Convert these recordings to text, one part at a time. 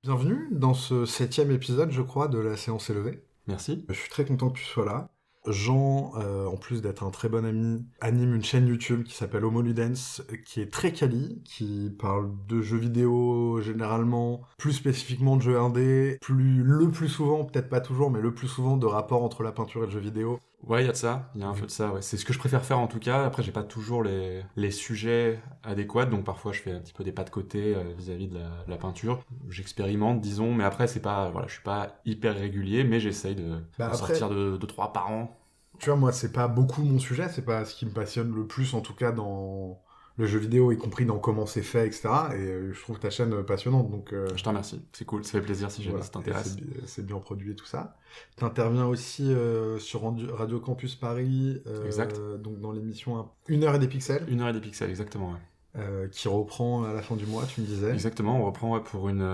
Bienvenue dans ce 7e épisode, je crois, de la séance élevée. Merci. Je suis très content que tu sois là. Jean, en plus d'être un très bon ami, anime une chaîne YouTube qui s'appelle Homo Ludens, qui est très quali, qui parle de jeux vidéo généralement, plus spécifiquement de jeux indés, le plus souvent, peut-être pas toujours, mais le plus souvent de rapport entre la peinture et le jeu vidéo. Ouais, il y a de ça, il y a un peu de ça, ouais. C'est ce que je préfère faire en tout cas. Après, j'ai pas toujours les sujets adéquats, donc parfois je fais un petit peu des pas de côté vis-à-vis de la peinture. J'expérimente, disons, mais après, c'est pas, voilà, je suis pas hyper régulier, mais j'essaye de Après, sortir de 3 par an. tu vois, moi, c'est pas beaucoup mon sujet, c'est pas ce qui me passionne le plus, en tout cas, dans le jeu vidéo, y compris dans comment c'est fait, etc. Et je trouve ta chaîne passionnante, donc Je te remercie, c'est cool, ça fait plaisir si jamais voilà, ça t'intéresse. c'est bien produit et tout ça. T'interviens aussi sur Radio Campus Paris, Exact. donc dans l'émission 1 heure et des pixels, 1 heure et des pixels, exactement, ouais. qui reprend à la fin du mois, tu me disais. Exactement, on reprend ouais, pour une,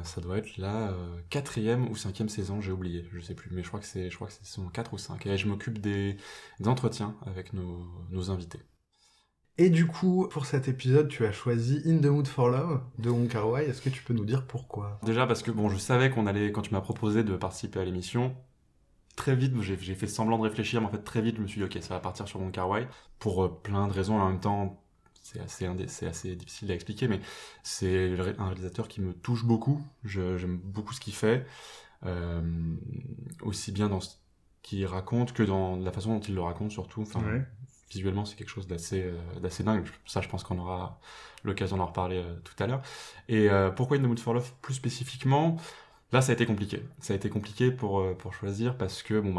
ça doit être la 4e ou 5e saison, j'ai oublié, je sais plus, mais je crois que c'est saison 4 ou 5. Et je m'occupe des entretiens avec nos invités. Et du coup, pour cet épisode, tu as choisi In the Mood for Love de Wong Kar-wai. Est-ce que tu peux nous dire pourquoi? Déjà parce que bon, je savais qu'on allait, quand tu m'as proposé de participer à l'émission, très vite, j'ai fait semblant de réfléchir, mais en fait très vite, je me suis dit ok, ça va partir sur Wong Kar-wai pour plein de raisons. En même temps, c'est assez difficile à expliquer, mais c'est un réalisateur qui me touche beaucoup. J'aime beaucoup ce qu'il fait, euh, aussi bien dans ce qu'il raconte que dans la façon dont il le raconte surtout. Enfin, Ouais. visuellement, c'est quelque chose d'assez dingue. Ça, je pense qu'on aura l'occasion d'en reparler tout à l'heure. Et pourquoi In the Mood for Love plus spécifiquement? Là, ça a été compliqué. Ça a été compliqué pour choisir parce que bon,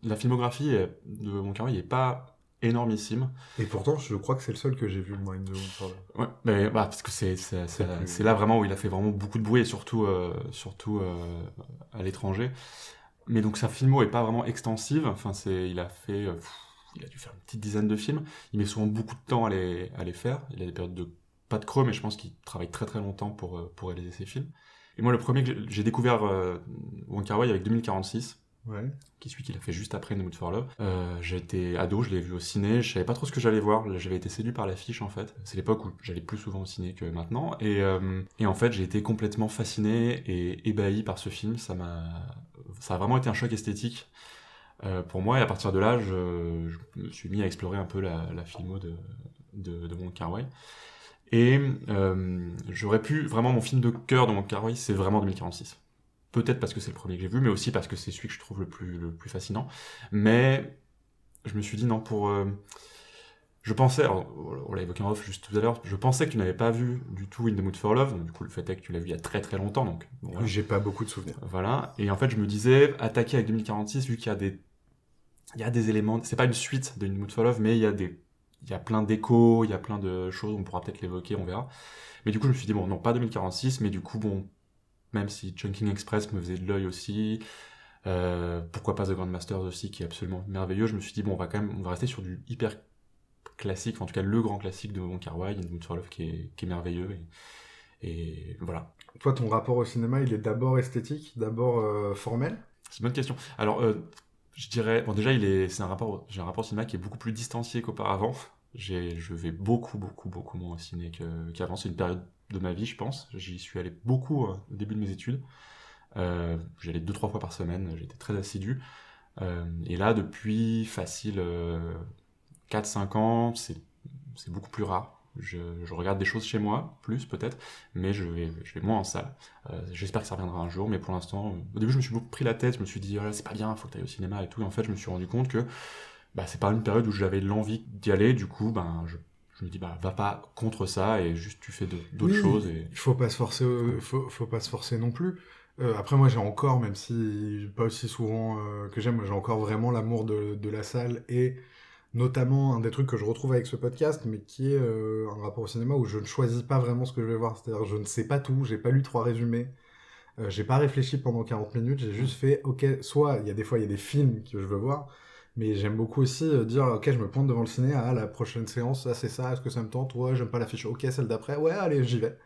la filmographie de Wong Kar-wai est pas énormissime. Et pourtant, je crois que c'est le seul que j'ai vu, moi, In the Mood for Love. Ouais, mais parce que c'est là vraiment où il a fait vraiment beaucoup de bruit et surtout à l'étranger. Mais donc sa filmo est pas vraiment extensive. Enfin, il a fait, il a dû faire une petite dizaine de films. Il met souvent beaucoup de temps à les faire. Il a des périodes de pas de creux, mais je pense qu'il travaille très très longtemps pour réaliser ses films. Et moi, le premier que j'ai découvert Wong Kar-wai avec 2046. Ouais. Qui est celui qu'il a fait juste après In the Mood for Love. J'étais ado, je l'ai vu au ciné, je savais pas trop ce que j'allais voir, j'avais été séduit par l'affiche en fait. C'est l'époque où j'allais plus souvent au ciné que maintenant, et en fait j'ai été complètement fasciné et ébahi par ce film. Ça a vraiment été un choc esthétique pour moi, et à partir de là, je me suis mis à explorer un peu la filmo de Wong Kar-wai. Et j'aurais pu, vraiment mon film de cœur de Wong Kar-wai, c'est vraiment 2046. Peut-être parce que c'est le premier que j'ai vu, mais aussi parce que c'est celui que je trouve le plus fascinant. Mais je me suis dit non, je pensais, alors, on l'a évoqué en off juste tout à l'heure, je pensais que tu n'avais pas vu du tout In the Mood for Love, donc du coup le fait est que tu l'as vu il y a très très longtemps, donc bon, voilà. J'ai pas beaucoup de souvenirs. Voilà, et en fait je me disais, attaquer avec 2046, vu qu'il y a des éléments, c'est pas une suite de In the Mood for Love, mais il y a plein d'échos, il y a plein de choses, on pourra peut-être l'évoquer, on verra. Mais du coup je me suis dit, bon non, pas 2046, mais du coup bon, même si Chungking Express me faisait de l'œil aussi, pourquoi pas The Grandmasters aussi, qui est absolument merveilleux, je me suis dit, bon, on va rester sur du hyper classique, en tout cas le grand classique de Wong Kar-wai, In the Mood for Love, qui est merveilleux, et voilà. Toi, ton rapport au cinéma, il est d'abord esthétique, d'abord formel? C'est une bonne question. Alors, je dirais, bon, déjà, j'ai un rapport au cinéma qui est beaucoup plus distancié qu'auparavant. Je vais beaucoup, beaucoup, beaucoup moins au ciné qu'avant. C'est une période de ma vie, je pense. J'y suis allé beaucoup au début de mes études. J'allais 2-3 fois par semaine, j'étais très assidu. Et là, depuis facile 4-5 ans, c'est beaucoup plus rare. Je regarde des choses chez moi, plus peut-être, mais je vais moins en salle. J'espère que ça reviendra un jour, mais pour l'instant, au début je me suis beaucoup pris la tête, je me suis dit, oh, c'est pas bien, faut que tu ailles au cinéma et tout, et en fait je me suis rendu compte que c'est pas une période où j'avais l'envie d'y aller, du coup je me dis, va pas contre ça, et juste tu fais d'autres choses. Et... il faut pas se forcer, faut pas se forcer non plus. Après, moi, j'ai encore, même si pas aussi souvent que j'aime, moi, j'ai encore vraiment l'amour de la salle, et notamment un des trucs que je retrouve avec ce podcast, mais qui est un rapport au cinéma où je ne choisis pas vraiment ce que je vais voir. C'est-à-dire, je ne sais pas tout, j'ai pas lu 3 résumés, j'ai pas réfléchi pendant 40 minutes, j'ai juste fait, ok, soit il y a des fois, il y a des films que je veux voir, mais j'aime beaucoup aussi dire, ok, je me pointe devant le ciné, ah, la prochaine séance, ça c'est ça, est-ce que ça me tente? Ouais, j'aime pas l'affiche, ok, celle d'après, ouais, allez, j'y vais.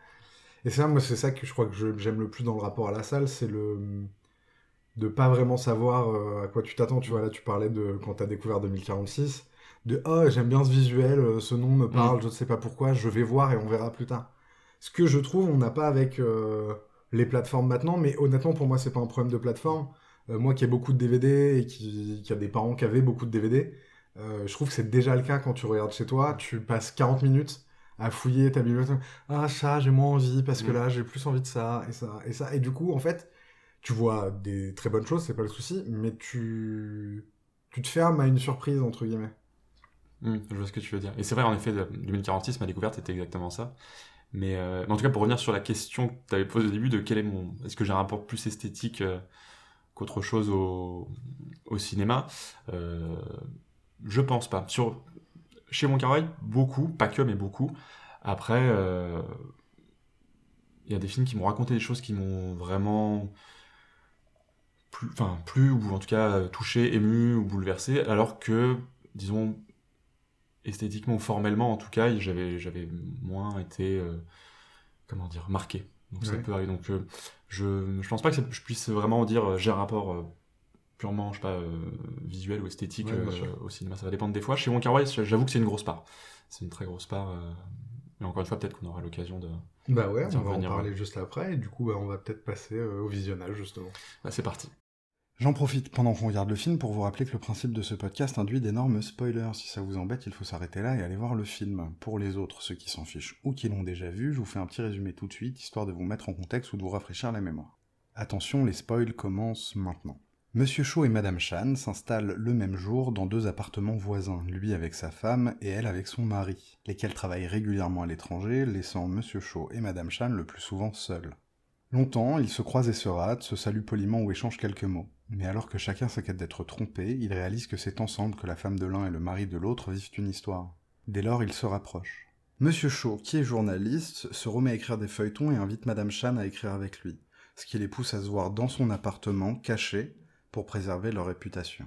Et ça, moi, c'est ça que je crois que j'aime le plus dans le rapport à la salle, c'est de pas vraiment savoir à quoi tu t'attends. Tu vois, là, tu parlais de quand t'as découvert 2046, de oh, j'aime bien ce visuel, ce nom me parle, je ne sais pas pourquoi, je vais voir et on verra plus tard. Ce que je trouve, on n'a pas avec les plateformes maintenant, mais honnêtement, pour moi, c'est pas un problème de plateforme. Moi qui ai beaucoup de DVD et qui a des parents qui avaient beaucoup de DVD, je trouve que c'est déjà le cas quand tu regardes chez toi. Tu passes 40 minutes à fouiller ta bibliothèque. Ah, ça, j'ai moins envie parce que là, j'ai plus envie de ça et ça et ça. Et du coup, en fait, tu vois des très bonnes choses, c'est pas le souci, mais tu te fermes à une surprise, entre guillemets. Je vois ce que tu veux dire. Et c'est vrai, en effet, 2046, ma découverte était exactement ça. Mais en tout cas, pour revenir sur la question que tu avais posée au début de est-ce que j'ai un rapport plus esthétique qu'autre chose au cinéma, euh, je pense pas. Chez Wong Kar-wai, beaucoup, pas que, mais beaucoup. Après, il y a des films qui m'ont raconté des choses qui m'ont vraiment plu, ou en tout cas touché, ému ou bouleversé, alors que, disons, esthétiquement ou formellement, en tout cas, j'avais moins été, comment dire, marqué. Donc ça Ouais. peut arriver. Donc je pense pas que je puisse vraiment dire j'ai un rapport purement, je sais pas, visuel ou esthétique Ouais, bien sûr. au cinéma. Ça va dépendre des fois. Chez Wong Kar-wai, j'avoue que c'est une grosse part. C'est une très grosse part. Mais encore une fois, peut-être qu'on aura l'occasion Bah ouais, d'y on va en revenir. parler juste après, et du coup, bah, on va peut-être passer au visionnage, justement. Bah, c'est parti. J'en profite pendant qu'on regarde le film pour vous rappeler que le principe de ce podcast induit d'énormes spoilers. Si ça vous embête, il faut s'arrêter là et aller voir le film. Pour les autres, ceux qui s'en fichent ou qui l'ont déjà vu, je vous fais un petit résumé tout de suite, histoire de vous mettre en contexte ou de vous rafraîchir la mémoire. Attention, les spoils commencent maintenant. Monsieur Cho et Madame Chan s'installent le même jour dans 2 appartements voisins, lui avec sa femme et elle avec son mari, lesquels travaillent régulièrement à l'étranger, laissant Monsieur Cho et Madame Chan le plus souvent seuls. Longtemps, ils se croisent et se ratent, se saluent poliment ou échangent quelques mots. Mais alors que chacun s'inquiète d'être trompé, ils réalisent que c'est ensemble que la femme de l'un et le mari de l'autre vivent une histoire. Dès lors, ils se rapprochent. Monsieur Cho, qui est journaliste, se remet à écrire des feuilletons et invite Madame Chan à écrire avec lui, ce qui les pousse à se voir dans son appartement, caché, pour préserver leur réputation.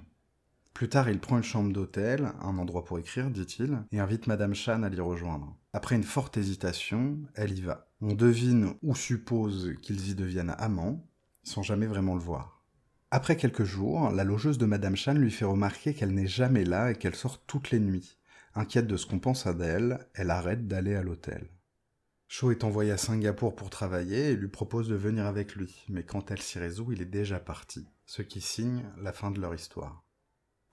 Plus tard, il prend une chambre d'hôtel, un endroit pour écrire, dit-il, et invite Madame Chan à l'y rejoindre. Après une forte hésitation, elle y va. On devine ou suppose qu'ils y deviennent amants, sans jamais vraiment le voir. Après quelques jours, la logeuse de Madame Chan lui fait remarquer qu'elle n'est jamais là et qu'elle sort toutes les nuits. Inquiète de ce qu'on pense d'elle, elle arrête d'aller à l'hôtel. Cho est envoyé à Singapour pour travailler et lui propose de venir avec lui, mais quand elle s'y résout, il est déjà parti, ce qui signe la fin de leur histoire.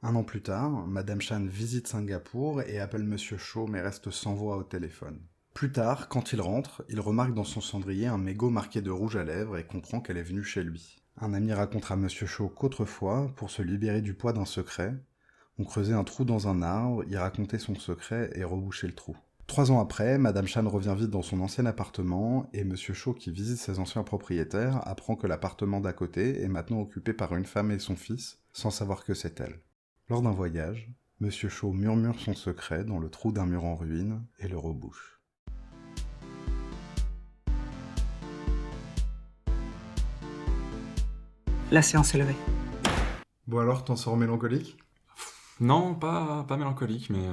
1 an plus tard, Madame Chan visite Singapour et appelle Monsieur Cho mais reste sans voix au téléphone. Plus tard, quand il rentre, il remarque dans son cendrier un mégot marqué de rouge à lèvres et comprend qu'elle est venue chez lui. Un ami raconte à Monsieur Cho qu'autrefois, pour se libérer du poids d'un secret, on creusait un trou dans un arbre, y racontait son secret et rebouchait le trou. 3 ans après, Madame Chan revient vite dans son ancien appartement et Monsieur Cho, qui visite ses anciens propriétaires, apprend que l'appartement d'à côté est maintenant occupé par une femme et son fils, sans savoir que c'est elle. Lors d'un voyage, Monsieur Cho murmure son secret dans le trou d'un mur en ruine et le rebouche. La séance est levée. Bon alors, t'en sors mélancolique? Non, pas mélancolique, mais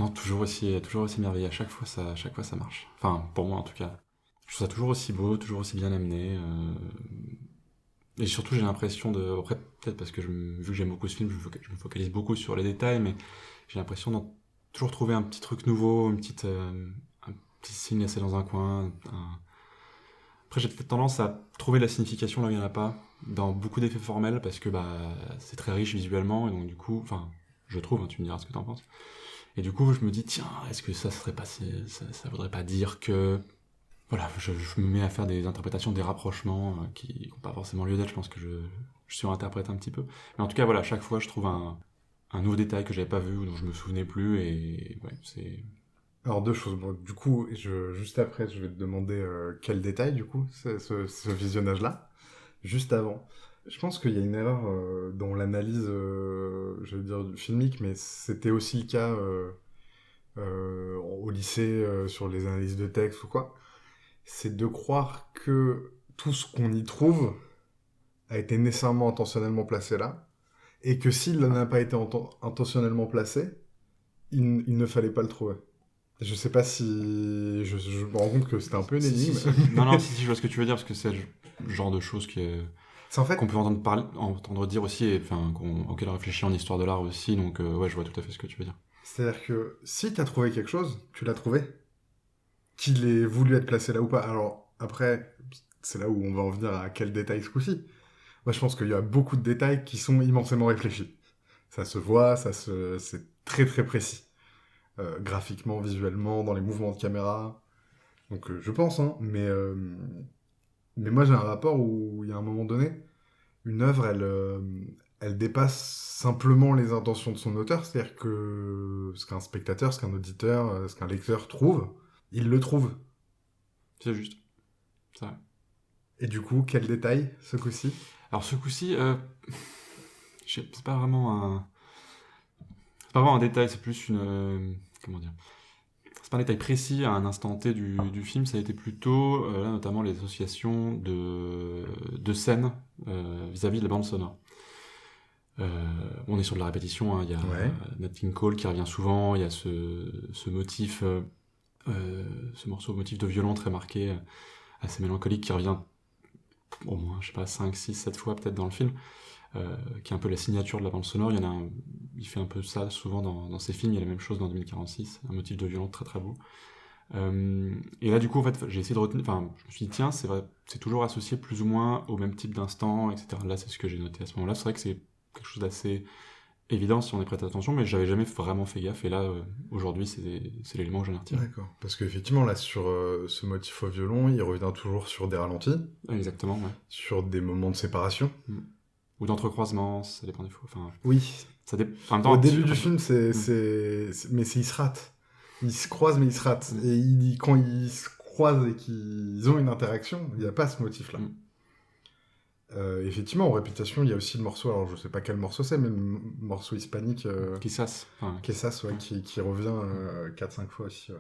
non, toujours aussi merveilleux. À chaque fois, ça marche. Enfin, pour moi en tout cas. Je trouve ça toujours aussi beau, toujours aussi bien amené. Et surtout, j'ai l'impression de... Après, peut-être parce que vu que j'aime beaucoup ce film, je me focalise beaucoup sur les détails, mais j'ai l'impression d'en toujours trouver un petit truc nouveau, un petit signe laissé dans un coin. Après, j'ai peut-être tendance à trouver la signification là où il n'y en a pas, dans beaucoup d'effets formels, parce que c'est très riche visuellement, et donc du coup, enfin, je trouve, hein, tu me diras ce que t'en penses. Et du coup, je me dis, tiens, est-ce que ça ça voudrait pas dire que... Voilà, je me mets à faire des interprétations, des rapprochements qui n'ont pas forcément lieu d'être. Je pense que je surinterprète un petit peu. Mais en tout cas, voilà, à chaque fois, je trouve un nouveau détail que j'avais pas vu ou dont je me souvenais plus. Et ouais, c'est... Alors, 2 choses. Bon, du coup, juste après, je vais te demander quel détail, du coup, c'est ce visionnage-là. Juste avant. Je pense qu'il y a une erreur dans l'analyse, je veux dire, filmique, mais c'était aussi le cas au lycée sur les analyses de texte ou quoi. C'est de croire que tout ce qu'on y trouve a été nécessairement intentionnellement placé là, et que s'il n'a pas été intentionnellement placé, il ne fallait pas le trouver. Je sais pas si... Je me rends compte que c'était un peu une énigme. Non, si, je vois ce que tu veux dire, parce que c'est le genre de choses C'est en fait... qu'on peut entendre dire aussi, et auquel on réfléchit en histoire de l'art aussi, donc ouais, je vois tout à fait ce que tu veux dire. C'est-à-dire que si t'as trouvé quelque chose, tu l'as trouvé. Qu'il ait voulu être placé là ou pas. Alors, après, c'est là où on va en venir à quel détail ce coup-ci. Moi, je pense qu'il y a beaucoup de détails qui sont immensément réfléchis. Ça se voit, c'est très très précis. Graphiquement, visuellement, dans les mouvements de caméra. Donc je pense, hein, mais moi j'ai un rapport où il y a un moment donné, une œuvre, elle dépasse simplement les intentions de son auteur, c'est-à-dire que ce qu'un spectateur, ce qu'un auditeur, ce qu'un lecteur trouve, il le trouve. C'est juste. C'est vrai. Et du coup, quel détail, ce coup-ci ? Alors ce coup-ci, c'est pas vraiment un détail, c'est plus une... comment dire ? C'est pas un détail précis à un instant T du film, ça a été plutôt, là, notamment les associations de scènes vis-à-vis de la bande sonore. On est sur de la répétition, hein. Il y a Nat King Cole qui revient souvent, il y a ce motif, ce morceau motif de violon très marqué, assez mélancolique, qui revient au moins, je sais pas, 5, 6, 7 fois peut-être dans le film, qui est un peu la signature de la bande sonore. Il fait un peu ça souvent dans ses films, il y a la même chose dans 2046, un motif de violon très très beau. Et là du coup en fait j'ai essayé de retenir, enfin je me suis dit tiens c'est vrai, c'est toujours associé plus ou moins au même type d'instant, etc. Là c'est ce que j'ai noté à ce moment-là, c'est vrai que c'est quelque chose d'assez évident si on est prêt attention, mais j'avais jamais vraiment fait gaffe, et là aujourd'hui c'est l'élément que j'en ai retiré. D'accord, parce qu'effectivement là sur ce motif au violon, il revient toujours sur des ralentis. Exactement, ouais. Sur des moments de séparation. Ou d'entrecroisement, ça dépend des fois. Enfin, oui. Ça en même temps, au début du film, mais il se rate. Ils se croisent, mais ils se ratent. Et quand ils se croisent et qu'ils ont une interaction, il n'y a pas ce motif-là. Effectivement, en répétition, il y a aussi le morceau, alors je sais pas quel morceau c'est, mais le morceau hispanique. Quizás. Quizás, ouais, qui revient 4-5 fois aussi. Ouais.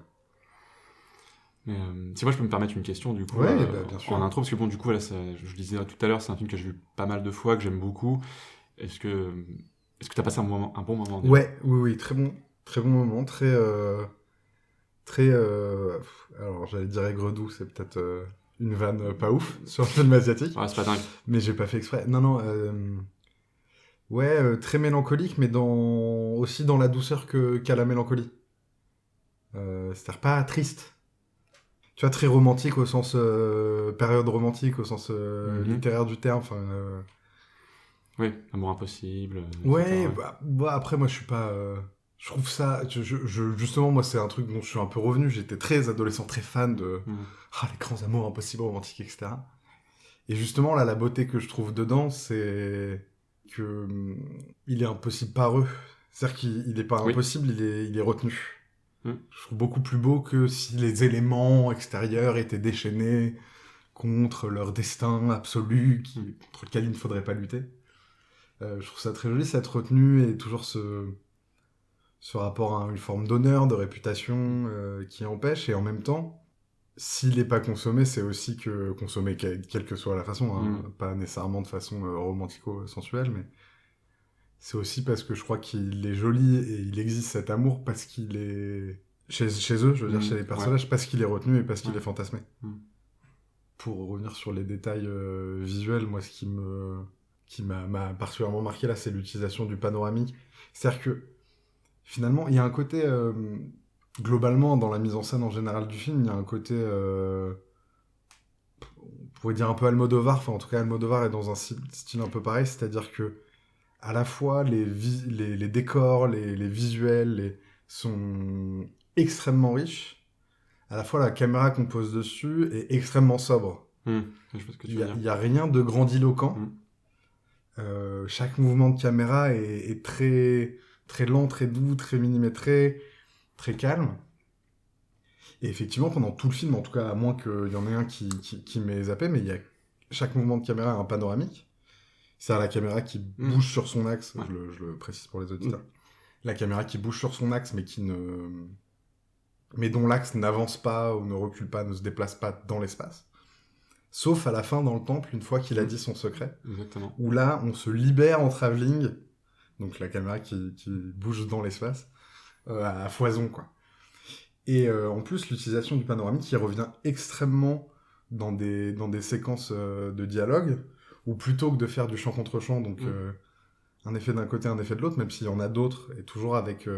Mais si moi je peux me permettre une question du coup, bien sûr. En intro, parce que bon du coup là, je disais tout à l'heure, c'est un film que j'ai vu pas mal de fois, que j'aime beaucoup. Est-ce que t'as passé un bon moment déjà ? Oui, très bon moment, très alors j'allais dire aigre-doux, c'est peut-être une vanne pas ouf sur le film asiatique. Ouais, c'est pas dingue. Mais j'ai pas fait exprès. Non, très mélancolique, mais aussi dans la douceur qu'a la mélancolie. C'est-à-dire pas triste. Tu vois, très romantique au sens période romantique, au sens littéraire du terme. Oui, amour impossible. Ouais, après moi je suis pas. Je trouve ça. Justement, moi c'est un truc dont je suis un peu revenu. J'étais très adolescent, très fan de les grands amours impossibles, romantiques, etc. Et justement, là, la beauté que je trouve dedans, c'est que il est impossible par eux. C'est-à-dire qu'il est pas impossible, il est retenu. Je trouve beaucoup plus beau que si les éléments extérieurs étaient déchaînés contre leur destin absolu, contre lequel il ne faudrait pas lutter. Je trouve ça très joli, cette retenue, et toujours ce rapport à une forme d'honneur, de réputation qui empêche, et en même temps, s'il n'est pas consommé, c'est aussi que consommé, quelle que soit la façon, hein, pas nécessairement de façon romantico-sensuelle, mais c'est aussi parce que je crois qu'il est joli et il existe cet amour parce qu'il est chez eux, je veux dire chez les personnages, parce qu'il est retenu et parce qu'il est fantasmé. Pour revenir sur les détails visuels, moi ce qui m'a particulièrement marqué là, c'est l'utilisation du panoramique. C'est-à-dire que finalement, il y a un côté globalement, dans la mise en scène en général du film, il y a un côté on pourrait dire un peu Almodovar, enfin en tout cas Almodovar est dans un style un peu pareil, c'est-à-dire que à la fois les décors, les visuels sont extrêmement riches, à la fois la caméra qu'on pose dessus est extrêmement sobre. Je sais ce que tu veux dire. Il n'y a rien de grandiloquent. Chaque mouvement de caméra est très, très lent, très doux, très millimétré, très calme. Et effectivement, pendant tout le film, en tout cas, à moins qu'il y en ait un qui m'ait zappé, mais chaque mouvement de caméra a un panoramique. C'est-à-dire la caméra qui bouge sur son axe, je le précise pour les auditeurs. La caméra qui bouge sur son axe, mais dont l'axe n'avance pas ou ne recule pas, ne se déplace pas dans l'espace. Sauf à la fin dans le temple, une fois qu'il a dit son secret. Exactement. Où là, on se libère en travelling, donc la caméra qui bouge dans l'espace, à foison, quoi. Et en plus, l'utilisation du panoramique qui revient extrêmement dans des séquences de dialogue, où plutôt que de faire du chant contre chant, donc un effet d'un côté, un effet de l'autre, même s'il y en a d'autres, et toujours avec...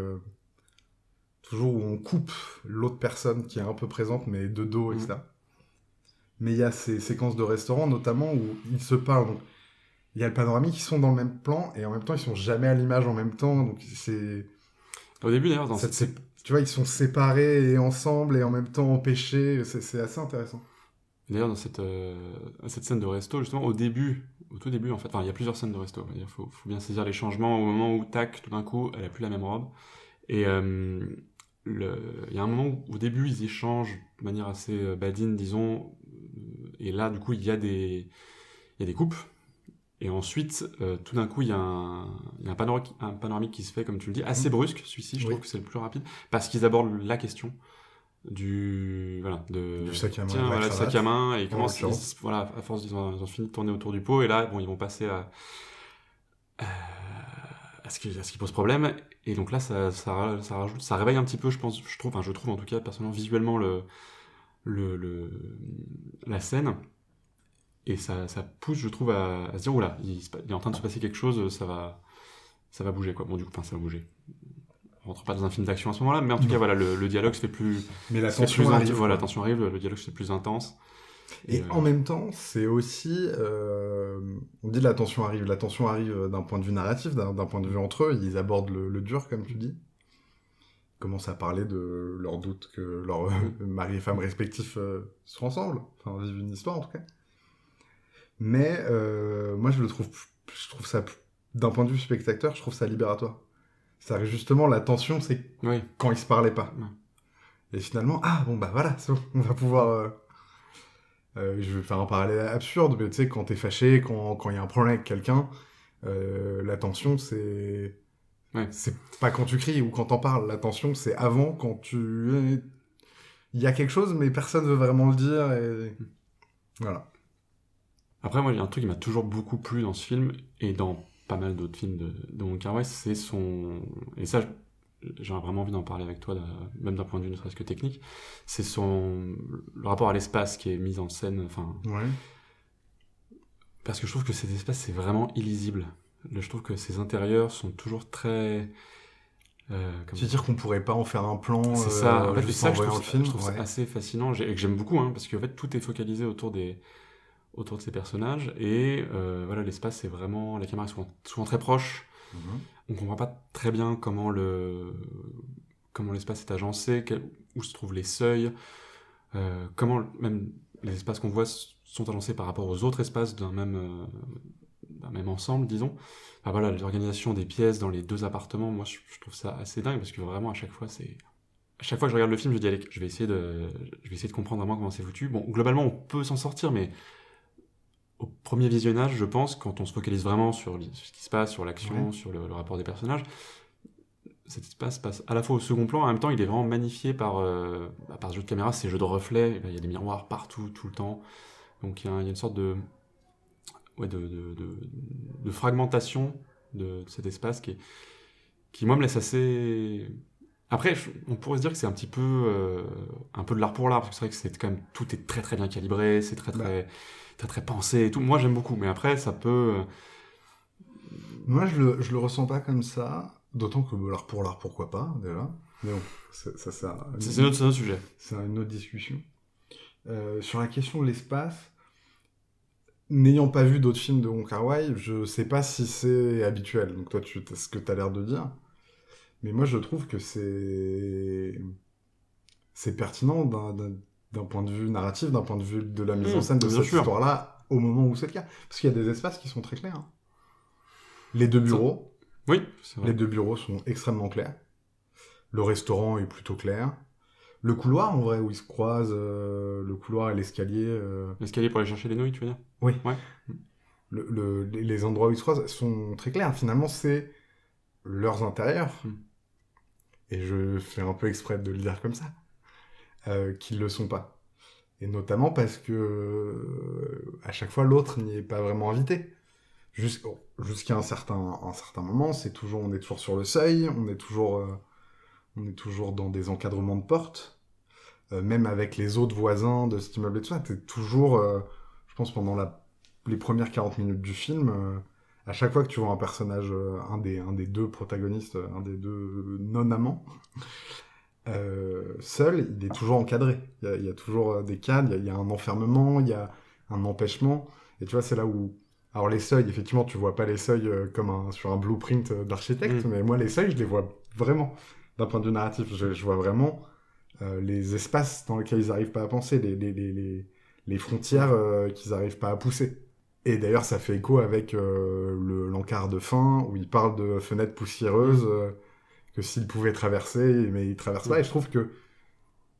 toujours où on coupe l'autre personne qui est un peu présente, mais de dos, etc. Mais il y a ces séquences de restaurant, notamment, où ils se parlent. Donc, il y a le panoramique, ils sont dans le même plan, et en même temps, ils sont jamais à l'image en même temps. Donc, c'est... Au début, d'ailleurs, Tu vois, ils sont séparés et ensemble, et en même temps empêchés. C'est assez intéressant. D'ailleurs, dans cette scène de resto, justement, au tout début, en fait, enfin, il y a plusieurs scènes de resto. Il faut bien saisir les changements au moment où, tac, tout d'un coup, elle a plus la même robe. Et il y a un moment où, au début, ils échangent de manière assez badine, disons. Et là, du coup, il y a des coupes. Et ensuite, tout d'un coup, il y a un panoramique qui se fait, comme tu le dis, assez brusque. Celui-ci, je trouve que c'est le plus rapide. Parce qu'ils abordent la question du sac à main, tiens, voilà, le sac à main, et comment l'occurrence. à force ils ont fini de tourner autour du pot, et là bon, ils vont passer à ce qui pose problème, et donc là ça réveille un petit peu, je trouve en tout cas personnellement visuellement la scène, et ça pousse, je trouve, à se dire oula, il est en train de se passer quelque chose, ça va bouger, quoi. Bon, du coup, ça va bouger. On rentre pas dans un film d'action à ce moment-là, mais en tout cas, voilà, le dialogue se fait plus. Mais la tension arrive. Voilà, la tension arrive, le dialogue se fait plus intense. Et en même temps, c'est aussi... on dit la tension arrive. La tension arrive d'un point de vue narratif, d'un point de vue entre eux. Ils abordent le dur, comme tu dis. Ils commencent à parler de leurs doutes que leurs mari et femmes respectifs soient ensemble. Enfin, vivent une histoire, en tout cas. Mais moi, je trouve ça... D'un point de vue spectateur, je trouve ça libératoire. C'est justement, la tension, c'est quand ils se parlaient pas. Et finalement, bon, bah voilà, c'est bon, on va pouvoir... je vais faire un parallèle absurde, mais tu sais, quand t'es fâché, quand il y a un problème avec quelqu'un, la tension, c'est... C'est pas quand tu cries ou quand t'en parles. La tension, c'est avant, quand tu... Il y a quelque chose, mais personne veut vraiment le dire, et... Voilà. Après, moi, il y a un truc qui m'a toujours beaucoup plu dans ce film, et dans pas mal d'autres films de Wong Kar-wai, c'est son... Et ça, j'aurais vraiment envie d'en parler avec toi, même d'un point de vue ne serait-ce que technique, c'est le rapport à l'espace qui est mis en scène, enfin... Ouais. Parce que je trouve que cet espace, c'est vraiment illisible. Je trouve que ces intérieurs sont toujours très... Tu veux dire qu'on pourrait pas en faire un plan c'est ça, en fait, juste ça, en voyant le film, je trouve ça assez fascinant, et que j'aime beaucoup, hein, parce qu'en fait, tout est focalisé autour de ces personnages, et voilà, l'espace, c'est vraiment... La caméra est souvent très proche, on comprend pas très bien comment l'espace est agencé, où se trouvent les seuils, comment même les espaces qu'on voit sont agencés par rapport aux autres espaces d'un même ensemble, disons. Enfin, voilà, l'organisation des pièces dans les deux appartements, moi je trouve ça assez dingue, parce que vraiment à chaque fois que je regarde le film, je dis allez, je vais essayer de comprendre vraiment comment c'est foutu. Bon, globalement on peut s'en sortir, mais au premier visionnage, je pense, quand on se focalise vraiment sur ce qui se passe, sur l'action, sur le rapport des personnages, cet espace passe à la fois au second plan, en même temps il est vraiment magnifié par ce jeu de caméra, ces jeux de reflets, il y a des miroirs partout, tout le temps, donc il y a une sorte de fragmentation de cet espace qui moi me laisse assez... Après, on pourrait se dire que c'est un petit peu de l'art pour l'art, parce que c'est vrai que quand même, tout est très très bien calibré, c'est très très pensé et tout. Moi j'aime beaucoup, mais après ça peut... Moi je le ressens pas comme ça, d'autant que l'art pour l'art, pourquoi pas, déjà. Mais bon, c'est un autre sujet. C'est une autre discussion. Sur la question de l'espace, n'ayant pas vu d'autres films de Wong Kar-wai, je sais pas si c'est habituel. Donc toi, ce que tu as l'air de dire. Mais moi, je trouve que c'est pertinent d'un point de vue narratif, d'un point de vue de la mise en scène de cette histoire-là, au moment où c'est le cas. Parce qu'il y a des espaces qui sont très clairs. Hein. Les deux bureaux. Oui, c'est vrai. Les deux bureaux sont extrêmement clairs. Le restaurant est plutôt clair. Le couloir, en vrai, où ils se croisent, le couloir et l'escalier... L'escalier pour aller chercher les nouilles, tu veux dire ? Oui. Ouais. Les endroits où ils se croisent sont très clairs. Finalement, c'est leurs intérieurs. Et je fais un peu exprès de le dire comme ça. Qu'ils le sont pas. Et notamment parce que à chaque fois, l'autre n'y est pas vraiment invité. Jusqu'à un certain moment, on est toujours sur le seuil, on est toujours dans des encadrements de portes, même avec les autres voisins de cet immeuble et tout ça. T'es toujours, je pense, pendant les premières 40 minutes du film, à chaque fois que tu vois un personnage, un des deux protagonistes, un des deux non-amants, seul, il est toujours encadré. Il y a toujours des cadres, il y a un enfermement, il y a un empêchement. Et tu vois, c'est là où... Alors les seuils, effectivement, tu vois pas les seuils sur un blueprint d'architecte, mais moi, les seuils, je les vois vraiment d'un point de vue narratif. Je vois vraiment les espaces dans lesquels ils n'arrivent pas à penser, les frontières qu'ils n'arrivent pas à pousser. Et d'ailleurs, ça fait écho avec l'encart de fin, où il parle de fenêtres poussiéreuses, que s'il pouvait traverser, mais il traverse pas. Et je trouve que,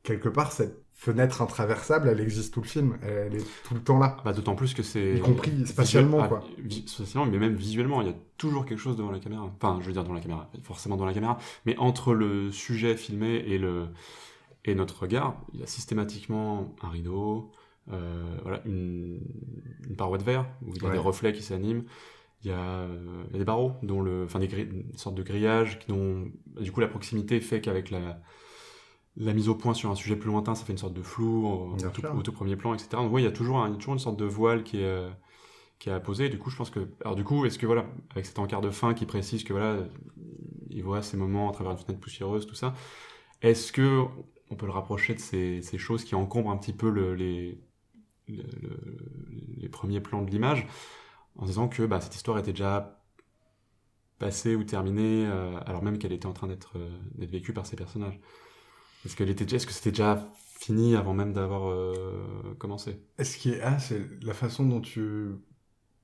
quelque part, cette fenêtre intraversable, elle existe tout le film. Elle est tout le temps là. Bah, d'autant plus que c'est... Y compris spatialement, quoi. Spatialement, mais même visuellement, il y a toujours quelque chose devant la caméra. Enfin, je veux dire devant la caméra, forcément devant la caméra. Mais entre le sujet filmé et notre regard, il y a systématiquement un rideau, voilà, une paroi de verre, où il y a des reflets qui s'animent. Il y a des barreaux, une sorte de grillage, dont du coup la proximité fait qu'avec la mise au point sur un sujet plus lointain, ça fait une sorte de flou au tout premier plan, etc. Donc il y a toujours une sorte de voile qui est à poser. Et du coup, je pense que... Alors du coup, est-ce que voilà, avec cet encart de fin qui précise que voilà, il voit ces moments à travers une fenêtre poussiéreuse, tout ça, est-ce que on peut le rapprocher de ces choses qui encombrent un petit peu les premiers plans de l'image, en disant que cette histoire était déjà passée ou terminée, alors même qu'elle était en train d'être vécue par ces personnages. Est-ce que c'était déjà fini avant même d'avoir commencé? Ce qui est c'est la façon dont tu...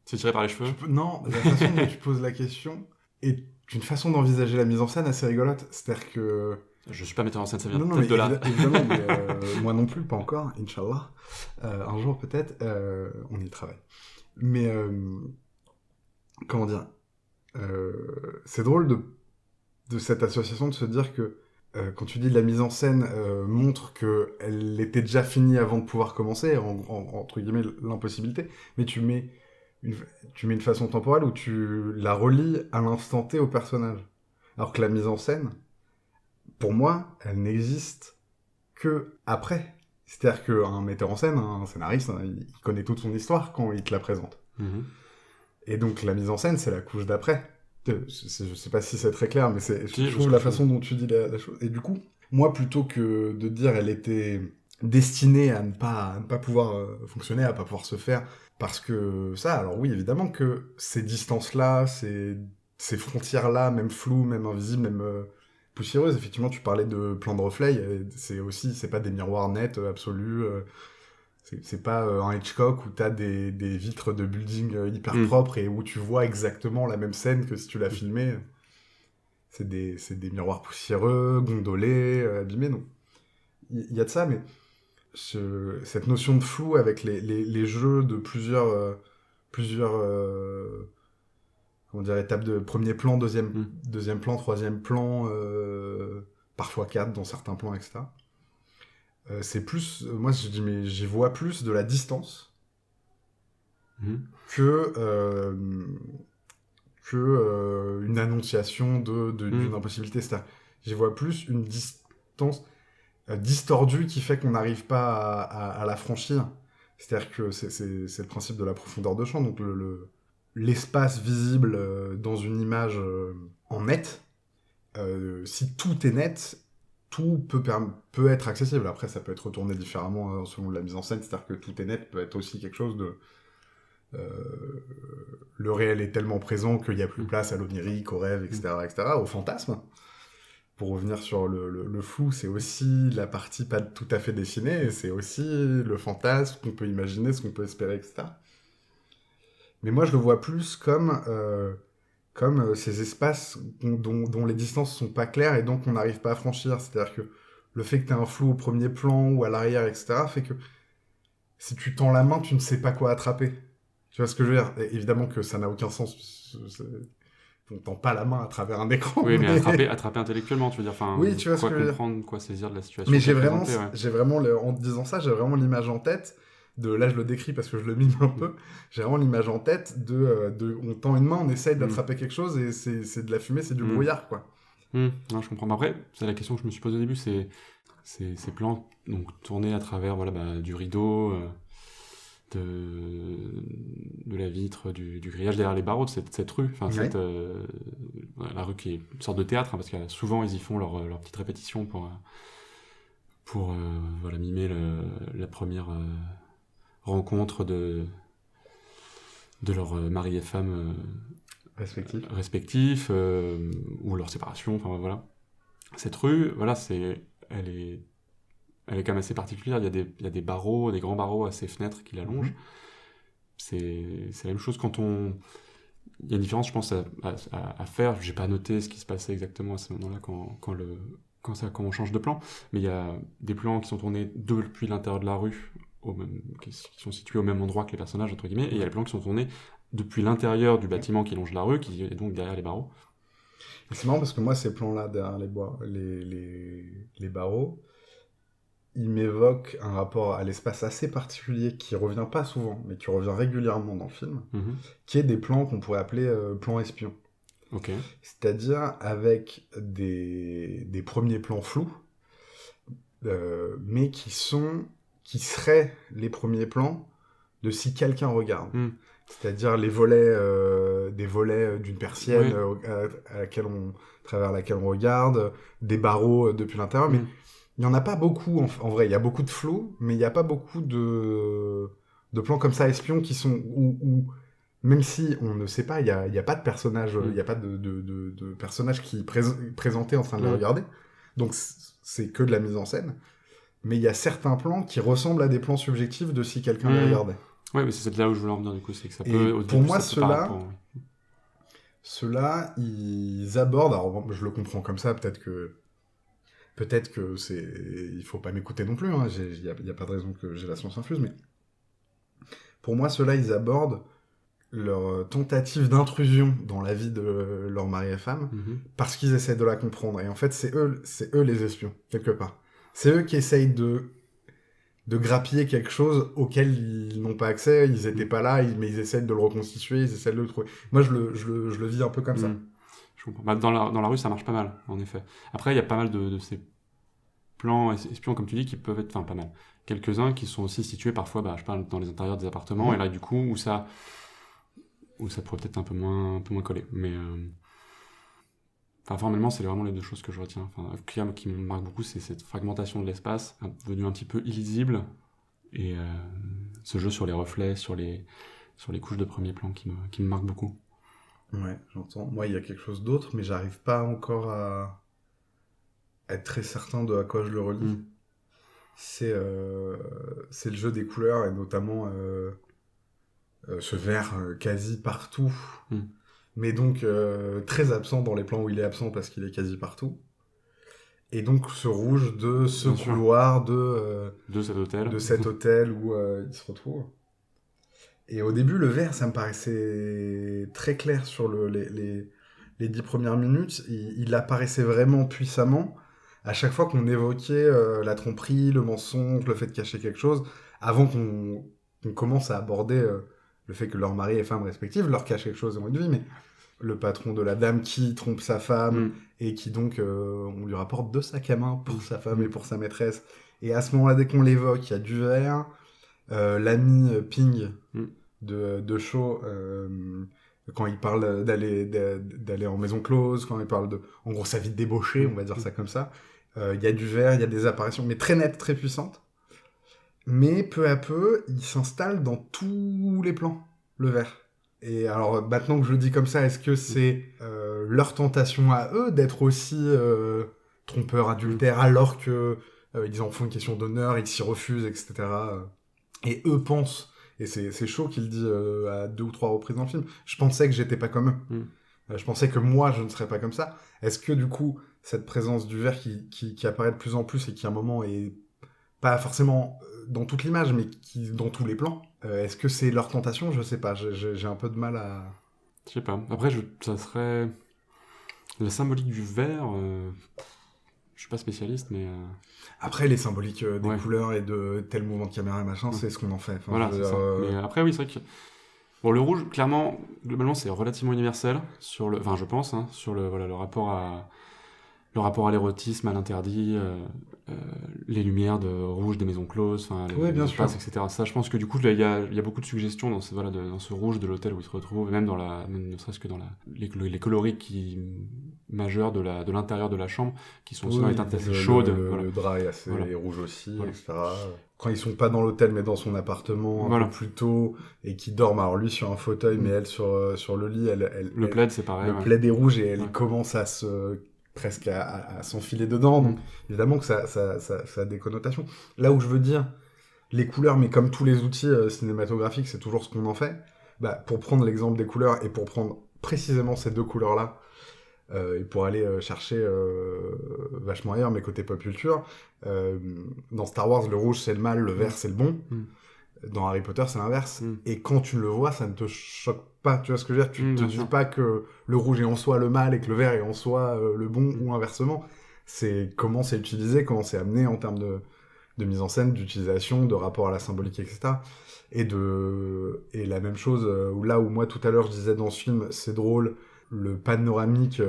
C'est tiré par les cheveux? Non, la façon dont tu poses la question est une façon d'envisager la mise en scène assez rigolote. C'est-à-dire que... Je suis pas metteur en scène, ça vient non, peut-être de là. Évidemment, mais moi non plus, pas encore, Inch'Allah. Un jour peut-être, on y travaille. Mais, comment dire, c'est drôle de cette association de se dire que quand tu dis la mise en scène montre qu'elle était déjà finie avant de pouvoir commencer, entre guillemets l'impossibilité, mais tu mets une façon temporelle où tu la relis à l'instant T au personnage. Alors que la mise en scène, pour moi, elle n'existe que après. C'est-à-dire qu'un metteur en scène, un scénariste, il connaît toute son histoire quand il te la présente. Mm-hmm. Et donc la mise en scène, c'est la couche d'après. Je sais pas si c'est très clair, mais je trouve je la façon dont tu dis la chose. Et du coup, moi, plutôt que de dire elle était destinée à ne pas pouvoir fonctionner, à pas pouvoir se faire, parce que ça, alors oui, évidemment que ces distances-là, ces frontières-là, même floues, même invisibles, même poussiéreuses, effectivement, tu parlais de plans de reflets, c'est pas des miroirs nets, absolus, c'est pas un Hitchcock où t'as des vitres de building hyper propres et où tu vois exactement la même scène que si tu l'as filmé. C'est des miroirs poussiéreux, gondolés, abîmés, donc il y a de ça, mais cette notion de flou avec les jeux de plusieurs comment dire, étapes de premier plan, deuxième plan, troisième plan, parfois 4 dans certains plans, etc. C'est plus, moi je dis, mais j'y vois plus de la distance que une annonciation d'une impossibilité. C'est-à-dire, j'y vois plus une distance distordue qui fait qu'on n'arrive pas à la franchir. C'est-à-dire que c'est le principe de la profondeur de champ, donc l'espace visible dans une image en net, si tout est net, tout peut être accessible. Après, ça peut être retourné différemment selon la mise en scène, c'est-à-dire que tout est net peut être aussi quelque chose de... le réel est tellement présent qu'il n'y a plus place à l'onirique, au rêve, etc., au fantasme. Pour revenir sur le flou, c'est aussi la partie pas tout à fait dessinée, et c'est aussi le fantasme qu'on peut imaginer, ce qu'on peut espérer, etc. Mais moi, je le vois plus comme ces espaces dont les distances sont pas claires et donc on n'arrive pas à franchir. C'est-à-dire que le fait que tu aies un flou au premier plan ou à l'arrière, etc., fait que si tu tends la main, tu ne sais pas quoi attraper. Tu vois ce que je veux dire? Et évidemment que ça n'a aucun sens. On tend pas la main à travers un écran. Oui, mais attraper intellectuellement, tu veux dire. Enfin, oui, tu vois quoi ce que comprendre, quoi saisir de la situation. Mais j'ai vraiment en te disant ça, j'ai vraiment l'image en tête. Là, je le décris parce que je le mime un peu. J'ai vraiment l'image en tête on tend une main, on essaye d'attraper quelque chose et c'est de la fumée, c'est du brouillard, quoi. Non, je comprends. Mais après, c'est la question que je me suis posée au début, c'est ces plans donc tournés à travers du rideau, de la vitre, du grillage derrière les barreaux de cette rue, enfin la rue qui est une sorte de théâtre, hein, parce que souvent ils y font leur petite répétition pour voilà, mimer la première rencontre de leurs mari et femme respectifs, ou leur séparation, enfin voilà. Cette rue, voilà, elle est quand même assez particulière. Il y a des barreaux, des grands barreaux à ces fenêtres qui la longent. C'est la même chose quand on... Il y a une différence, je pense, à faire. J'ai pas noté ce qui se passait exactement à ce moment-là quand on change de plan, mais il y a des plans qui sont tournés depuis l'intérieur de la rue, qui sont situés au même endroit que les personnages, entre guillemets, et il y a les plans qui sont tournés depuis l'intérieur du bâtiment qui longe la rue, qui est donc derrière les barreaux. C'est marrant parce que moi, ces plans-là, derrière les barreaux, ils m'évoquent un rapport à l'espace assez particulier qui revient pas souvent, mais qui revient régulièrement dans le film, qui est des plans qu'on pourrait appeler plans espions. Ok. C'est-à-dire avec des premiers plans flous, mais qui seraient les premiers plans de si quelqu'un regarde. C'est-à-dire des volets d'une persienne travers laquelle on regarde, des barreaux depuis l'intérieur, mais il n'y en a pas beaucoup en vrai. Il y a beaucoup de flou, mais il n'y a pas beaucoup de plans comme ça espions qui sont où même si on ne sait pas, il n'y a pas de personnage, il n'y a pas de personnage qui présenté en train de les regarder. Donc c'est que de la mise en scène. Mais il y a certains plans qui ressemblent à des plans subjectifs de si quelqu'un les regardait. Ouais, mais c'est là où je voulais en venir, du coup, c'est que ça Et peut... pour moi, ceux-là, ils abordent... Alors, je le comprends comme ça, peut-être que c'est... Il faut pas m'écouter non plus, hein, il n'y a pas de raison que j'ai la science infuse, mais... Pour moi, ceux-là, ils abordent leur tentative d'intrusion dans la vie de leur mari et femme, parce qu'ils essaient de la comprendre. Et en fait, c'est eux les espions, quelque part. C'est eux qui essayent de grappiller quelque chose auquel ils n'ont pas accès, ils étaient pas là, mais ils essaient de le reconstituer, ils essaient de le trouver. Moi, je le vis un peu comme ça. Je comprends. Bah, dans la rue, ça marche pas mal, en effet. Après, il y a pas mal de ces plans espions, comme tu dis, qui peuvent être... Enfin, pas mal. Quelques-uns qui sont aussi situés parfois, je parle dans les intérieurs des appartements, et là, du coup, où ça pourrait peut-être un peu moins coller. Mais... Enfin, formellement, c'est vraiment les deux choses que je retiens. Enfin, qui me marque beaucoup, c'est cette fragmentation de l'espace, devenue un petit peu illisible, et ce jeu sur les reflets, sur les couches de premier plan qui me marque beaucoup. Ouais, j'entends. Moi, il y a quelque chose d'autre, mais j'arrive pas encore à être très certain de à quoi je le relie. C'est le jeu des couleurs, et notamment ce vert quasi partout. Mais donc très absent dans les plans où il est absent parce qu'il est quasi partout. Et donc ce rouge de ce couloir de cet hôtel où il se retrouve. Et au début, le vert, ça me paraissait très clair sur les 10 premières minutes. Il apparaissait vraiment puissamment à chaque fois qu'on évoquait la tromperie, le mensonge, le fait de cacher quelque chose, avant qu'on commence à aborder le fait que leurs maris et femmes respectifs leur cachent quelque chose dans une vie, mais le patron de la dame qui trompe sa femme et qui donc on lui rapporte 2 sacs à main pour sa femme et pour sa maîtresse, et à ce moment-là, dès qu'on l'évoque, il y a du verre, l'ami Ping de Shaw, quand il parle d'aller en maison close, quand il parle en gros sa vie de débauché, on va dire ça comme ça, il y a du verre, il y a des apparitions, mais très nettes, très puissantes, mais peu à peu il s'installe dans tous les plans, le verre. Et alors, maintenant que je le dis comme ça, est-ce que c'est leur tentation à eux d'être aussi trompeurs, adultères, alors que ils en font une question d'honneur, ils s'y refusent, etc. Et eux pensent, et c'est Shaw qui le dit à 2 ou 3 reprises dans le film, je pensais que j'étais pas comme eux. Je pensais que moi, je ne serais pas comme ça. Est-ce que du coup, cette présence du verre qui apparaît de plus en plus et qui à un moment est pas forcément dans toute l'image, mais qui dans tous les plans, est-ce que c'est leur tentation ? Je sais pas, j'ai un peu de mal à... Je sais pas. Après, ça serait... La symbolique du verre, je suis pas spécialiste, mais... Après, les symboliques des couleurs et de tel mouvement de caméra et machin, c'est ce qu'on en fait. Enfin, voilà, c'est ça. Mais après, oui, c'est vrai que... Bon, le rouge, clairement, globalement, c'est relativement universel, je pense, sur le rapport à... le rapport à l'érotisme, à l'interdit, les lumières de rouge des maisons closes, enfin Ouais, bien les sûr. espaces, etc. Ça, je pense que du coup, il y a beaucoup de suggestions dans dans ce rouge de l'hôtel où il se retrouve, même même ne serait-ce que dans les coloris majeurs de l'intérieur de la chambre, qui sont aussi dans des teintes assez chaudes. Voilà. Le drap est assez Voilà. rouge aussi, Voilà. etc. Quand ils sont pas dans l'hôtel, mais dans son appartement, un Voilà. peu plus tôt, et qui dorment, alors lui sur un fauteuil, mais elle sur le lit, Le plaid, c'est pareil. le ouais. plaid est rouge et elle Ouais. commence presque à s'enfiler dedans. Donc, évidemment que ça a des connotations. Là où je veux dire, les couleurs, mais comme tous les outils cinématographiques, c'est toujours ce qu'on en fait. Bah, pour prendre l'exemple des couleurs et pour prendre précisément ces deux couleurs-là, et pour aller chercher vachement ailleurs, mais côté pop culture, dans Star Wars, le rouge c'est le mal, le vert c'est le bon. Dans Harry Potter, c'est l'inverse. Et quand tu le vois, ça ne te choque pas. Tu vois ce que je veux dire? Tu te dis pas que le rouge est en soi le mal et que le vert est en soi le bon ou inversement. C'est comment c'est utilisé, comment c'est amené en termes de mise en scène, d'utilisation, de rapport à la symbolique, etc. Et la même chose, là où moi tout à l'heure je disais dans ce film, c'est drôle, le panoramique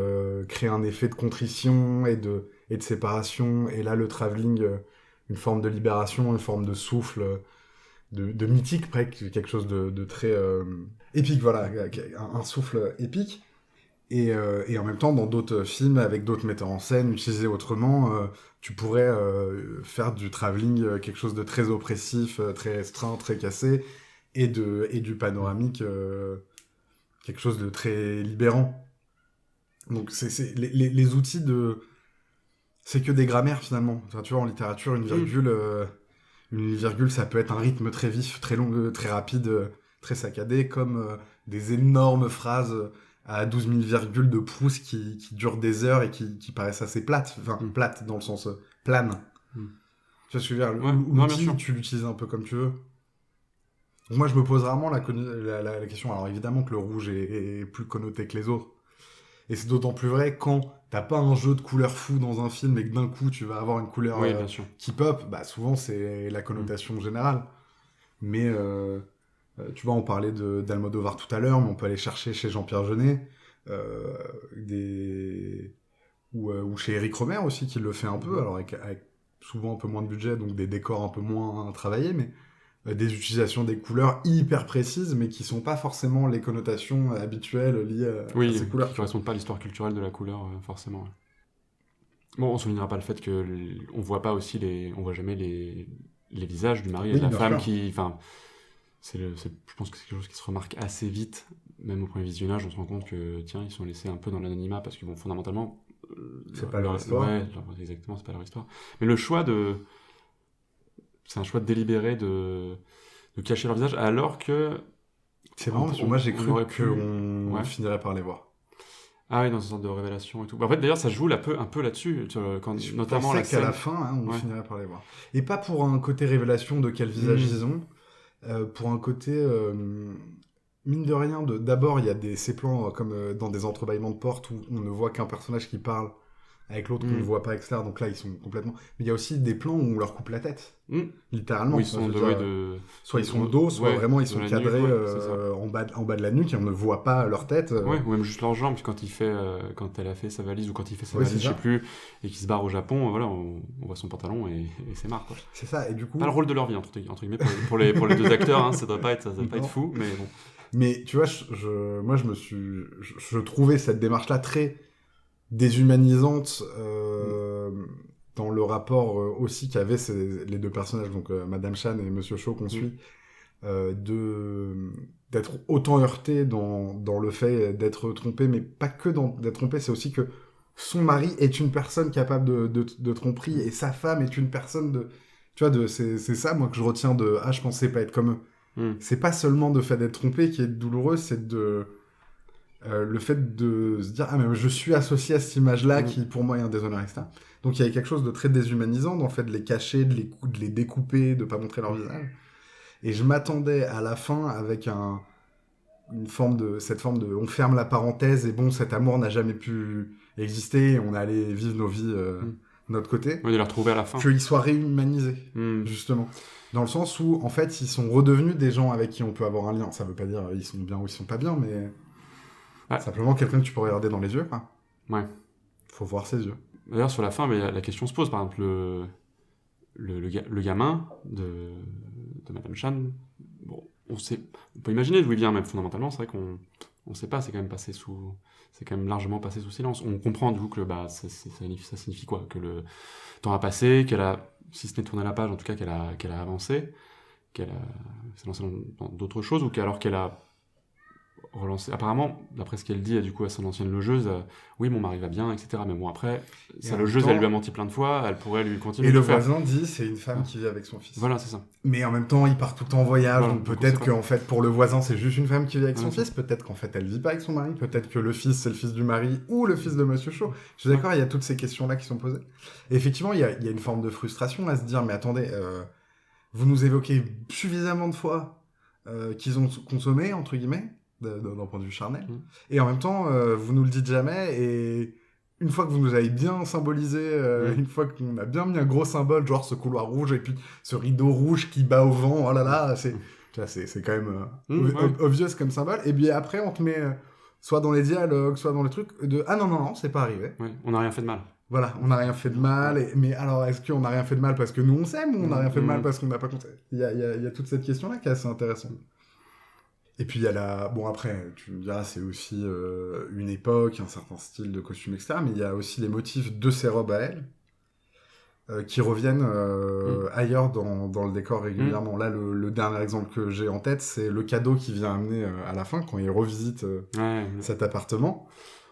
crée un effet de contrition et de séparation, et là le travelling, une forme de libération, une forme de souffle, de mythique, presque, quelque chose de très épique, voilà, un souffle épique. Et en même temps, dans d'autres films, avec d'autres metteurs en scène, utilisés autrement, tu pourrais faire du travelling quelque chose de très oppressif, très restreint, très cassé, et du panoramique quelque chose de très libérant. Donc les outils c'est que des grammaires finalement. Enfin, tu vois, en littérature, une virgule, ça peut être un rythme très vif, très long, très rapide, très saccadé, comme des énormes phrases à 12 000 virgules de Proust qui durent des heures et qui paraissent assez plates. Enfin, plates dans le sens plane. Tu vois ce que je veux dire? L'outil, tu l'utilises un peu comme tu veux. Donc moi, je me pose rarement la question. Alors évidemment que le rouge est plus connoté que les autres. Et c'est d'autant plus vrai quand t'as pas un jeu de couleurs fou dans un film et que d'un coup tu vas avoir une couleur qui pop, bah souvent c'est la connotation générale. Mais tu vois, on parlait d'Almodovar tout à l'heure, mais on peut aller chercher chez Jean-Pierre Jeunet, ou chez Eric Romer aussi qui le fait un peu, alors avec souvent un peu moins de budget, donc des décors un peu moins travaillés, mais des utilisations des couleurs hyper précises, mais qui sont pas forcément les connotations habituelles liées à ces couleurs. Qui correspondent pas à l'histoire culturelle de la couleur, forcément. Ouais. Bon, on soulignera pas le fait que on voit jamais les visages du mari et de la femme qui, enfin, je pense que c'est quelque chose qui se remarque assez vite, même au premier visionnage, on se rend compte que tiens, ils sont laissés un peu dans l'anonymat parce que bon, fondamentalement, c'est pas leur histoire. Ouais, exactement, c'est pas leur histoire. Mais c'est un choix délibéré de cacher leur visage, alors que... C'est marrant, parce que moi j'ai cru qu'on finirait par les voir. Ah oui, dans une sorte de révélation et tout. En fait, d'ailleurs, ça joue un peu là-dessus, notamment la scène... qu'à la fin, on finirait par les voir. Et pas pour un côté révélation de quel visage ils ont, pour un côté... mine de rien, d'abord, il y a ces plans comme dans des entrebâillements de portes où on ne voit qu'un personnage qui parle avec l'autre qu'on ne voit pas, etc. Donc là, ils sont complètement... Mais il y a aussi des plans où on leur coupe la tête. Littéralement. Où ils sont soit ils sont de dos, soit vraiment ils sont cadrés nuque, en bas de la nuque et on ne voit pas leur tête. Ouais, ou même juste leurs jambes, quand elle a fait sa valise ou quand il fait sa valise, je sais plus, et qu'il se barre au Japon, voilà, on voit son pantalon et c'est marre, quoi. C'est ça, et du coup... Pas le rôle de leur vie, entre guillemets, pour les deux acteurs, hein, ça doit pas être fou, mais bon. Mais tu vois, je trouvais cette démarche-là très déshumanisante dans le rapport aussi qu'avaient les deux personnages, donc Madame Chan et Monsieur Cho qu'on suit, d'être autant heurté dans le fait d'être trompé, mais pas que d'être trompé, c'est aussi que son mari est une personne capable de tromperie et sa femme est une personne tu vois, c'est ça moi que je retiens de je pensais pas être comme eux. C'est pas seulement le fait d'être trompé qui est douloureux, c'est le fait de se dire mais je suis associé à cette image-là qui pour moi est un déshonneur, etc. Donc il y avait quelque chose de très déshumanisant dans le fait de les cacher, de les découper, de pas montrer leur visage. Et je m'attendais à la fin avec cette forme de on ferme la parenthèse et bon, cet amour n'a jamais pu exister et on allait vivre nos vies de notre côté. Oui, de les retrouver à la fin. Qu'ils soient réhumanisés, justement. Dans le sens où, en fait, ils sont redevenus des gens avec qui on peut avoir un lien. Ça veut pas dire ils sont bien ou ils sont pas bien, mais simplement quelqu'un que tu peux regarder dans les yeux, quoi. Ouais. Faut voir ses yeux. D'ailleurs, sur la fin, la question se pose. Par exemple, le gamin de Madame Chan, bon, on peut imaginer d'où il vient, même fondamentalement, c'est vrai qu'on ne sait pas, c'est quand même largement passé sous silence. On comprend du coup que ça signifie quoi? Que le temps a passé, qu'elle a, si ce n'est tourné la page, en tout cas qu'elle a avancé, qu'elle s'est lancée dans d'autres choses, ou qu'elle a relancé. Apparemment, d'après ce qu'elle dit, du coup, à son ancienne logeuse, oui, mon mari va bien, etc. Mais bon, après, sa logeuse, elle lui a menti plein de fois, elle pourrait lui continuer. Et le voisin dit, c'est une femme qui vit avec son fils. Voilà, c'est ça. Mais en même temps, il part tout le temps en voyage, Voilà, donc peut-être qu'en fait, pour le voisin, c'est juste une femme qui vit avec son fils, peut-être qu'en fait, elle vit pas avec son mari, peut-être que le fils, c'est le fils du mari, ou le fils de Monsieur Shaw. Je suis d'accord, il y a toutes ces questions-là qui sont posées. Et effectivement, il y a une forme de frustration à se dire, mais attendez, vous nous évoquez suffisamment de fois qu'ils ont consommé, entre guillemets, d'un point de vue charnel. Et en même temps, vous nous le dites jamais, et une fois que vous nous avez bien symbolisé, une fois qu'on a bien mis un gros symbole, genre ce couloir rouge, et puis ce rideau rouge qui bat au vent, oh là là, c'est quand même obvious comme symbole, et bien après, on te met soit dans les dialogues, soit dans les trucs, ah non, c'est pas arrivé. Ouais, on n'a rien fait de mal. Voilà, on n'a rien fait de mal, mais alors est-ce qu'on n'a rien fait de mal parce que nous on s'aime, ou on n'a rien fait de mal parce qu'on n'a pas compté? Il y a toute cette question-là qui est assez intéressante. Et puis il y a bon après, tu me diras, c'est aussi une époque, un certain style de costume, etc. Mais il y a aussi les motifs de ses robes à elle, qui reviennent ailleurs dans le décor régulièrement. Là, le dernier exemple que j'ai en tête, c'est le cadeau qu'il vient amener à la fin, quand il revisite cet appartement.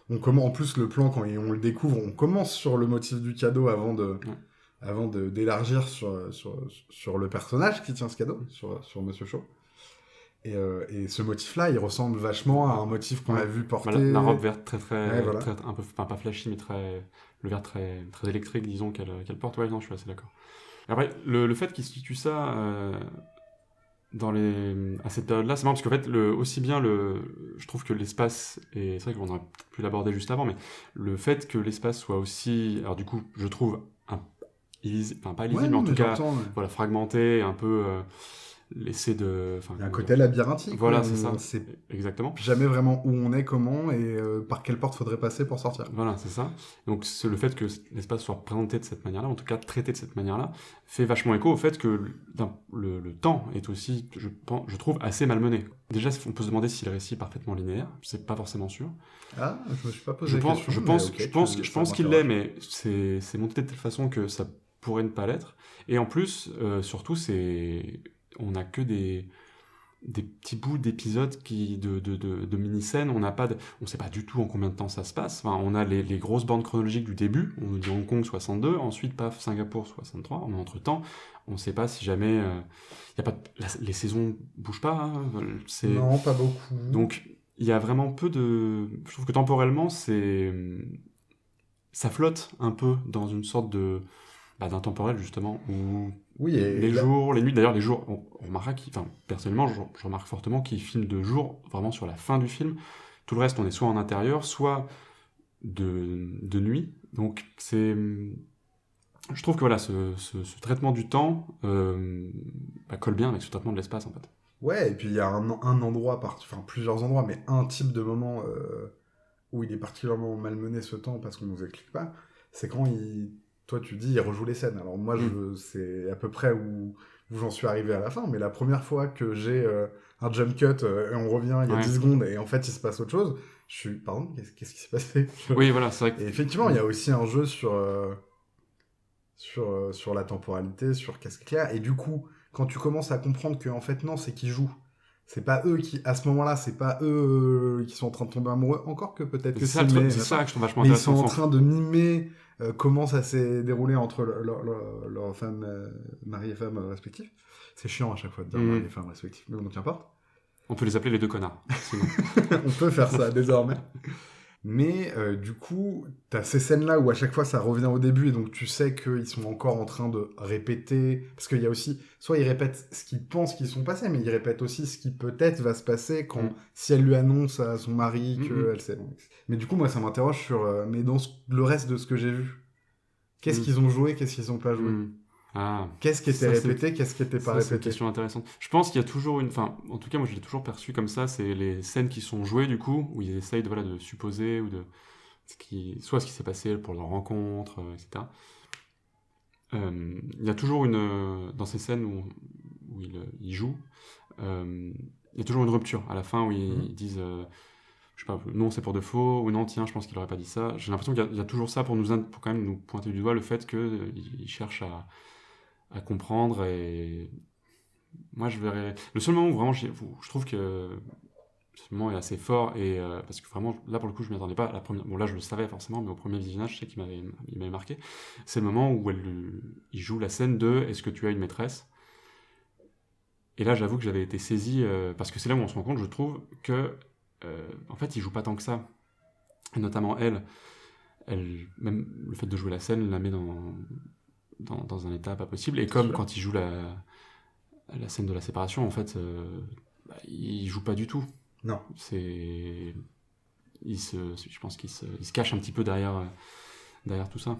En plus, le plan, quand on le découvre, on commence sur le motif du cadeau avant d'élargir sur le personnage qui tient ce cadeau, sur Monsieur Shaw. Et ce motif-là, il ressemble vachement à un motif qu'on a vu porter... La robe verte très voilà. un peu, enfin, pas flashy, mais le vert très électrique, disons, qu'elle porte. Ouais, non, je suis assez d'accord. Et après, le fait qu'il situe ça à cette période-là, c'est marrant, parce qu'en fait, aussi bien je trouve que l'espace, et c'est vrai qu'on aurait peut-être pu l'aborder juste avant, mais le fait que l'espace soit aussi, alors du coup, je trouve, pas illisible, mais en tout cas, voilà, fragmenté, un peu... laisser de... Il y a un côté labyrinthique. Voilà, c'est ça. C'est exactement. Jamais vraiment où on est, comment, et par quelle porte faudrait passer pour sortir. Voilà, c'est ça. Donc c'est le fait que l'espace soit présenté de cette manière-là, en tout cas traité de cette manière-là, fait vachement écho au fait que le temps est aussi, je trouve, assez malmené. Déjà, on peut se demander si le récit est parfaitement linéaire, c'est pas forcément sûr. Ah, je me suis pas posé la question. Je pense qu'il l'est, mais c'est monté de telle façon que ça pourrait ne pas l'être. Et en plus, surtout, on n'a que des petits bouts d'épisodes de mini-scènes, on sait pas du tout en combien de temps ça se passe. Enfin, on a les grosses bornes chronologiques du début, on nous dit Hong Kong 62, ensuite paf, Singapour 63, mais entre-temps, on sait pas si jamais... les saisons bougent pas. Hein, non, pas beaucoup. Donc, il y a vraiment peu de... Je trouve que temporellement, ça flotte un peu dans une sorte d'intemporel, justement, où... Oui, les jours, les nuits, d'ailleurs les jours, on remarquera personnellement, je remarque fortement qu'il filme de jour, vraiment sur la fin du film. Tout le reste, on est soit en intérieur, soit de nuit. Donc je trouve que voilà, ce traitement du temps colle bien avec ce traitement de l'espace, en fait. Ouais, et puis il y a un endroit, plusieurs endroits, mais un type de moment où il est particulièrement malmené, ce temps, parce qu'on nous explique pas, c'est quand toi, tu dis, il rejoue les scènes. Alors moi, c'est à peu près où j'en suis arrivé à la fin, mais la première fois que j'ai un jump cut, et on revient il y a 10 secondes, et en fait, il se passe autre chose, je suis, pardon, qu'est-ce qui s'est passé? Oui, voilà, c'est vrai que... Et effectivement, il y a aussi un jeu sur la temporalité, sur qu'est-ce qui est clair, et du coup, quand tu commences à comprendre que, en fait, non, c'est qu'ils jouent. C'est pas eux qui, à ce moment-là, c'est pas eux qui sont en train de tomber amoureux, encore que peut-être que c'est ça que je trouve vachement mais intéressant. Ils sont en train de mimer comment ça s'est déroulé entre leurs femmes, mari et femme respectifs. C'est chiant à chaque fois de dire mari et femme respectifs, mais bon, qu'importe. On peut les appeler les deux connards. On peut faire ça désormais. Mais du coup, t'as ces scènes-là où à chaque fois ça revient au début, et donc tu sais qu'ils sont encore en train de répéter, parce qu'il y a aussi, soit ils répètent ce qu'ils pensent qu'ils sont passés, mais ils répètent aussi ce qui peut-être va se passer si elle lui annonce à son mari qu'elle sait. Mais du coup, moi ça m'interroge sur, mais dans le reste de ce que j'ai vu, qu'est-ce qu'ils ont joué, qu'est-ce qu'ils ont pas joué qu'est-ce qui était répété, qu'est-ce qui était pas répété? C'est une question intéressante. Je pense qu'il y a toujours en tout cas, moi je l'ai toujours perçu comme ça, c'est les scènes qui sont jouées du coup, où ils essayent de supposer ou soit ce qui s'est passé pour leur rencontre, etc. Il y a toujours dans ces scènes où il joue, il y a toujours une rupture à la fin où ils disent je sais pas, non c'est pour de faux, ou non tiens je pense qu'il aurait pas dit ça. J'ai l'impression qu'il y a toujours ça pour quand même nous pointer du doigt le fait qu'il cherche à comprendre. Et moi je verrais le seul moment où vraiment je trouve que ce moment est assez fort, et parce que vraiment là pour le coup je m'y attendais pas. Bon là je le savais forcément, mais au premier visionnage je sais qu'il m'avait marqué. C'est le moment où il joue la scène de est-ce que tu as une maîtresse. Et là j'avoue que j'avais été saisi parce que c'est là où on se rend compte, je trouve, que en fait il joue pas tant que ça, et notamment elle même le fait de jouer la scène la met dans un état pas possible. Et comme quand il joue la scène de la séparation, en fait il joue pas du tout. Non. Je pense qu'il se cache un petit peu derrière tout ça,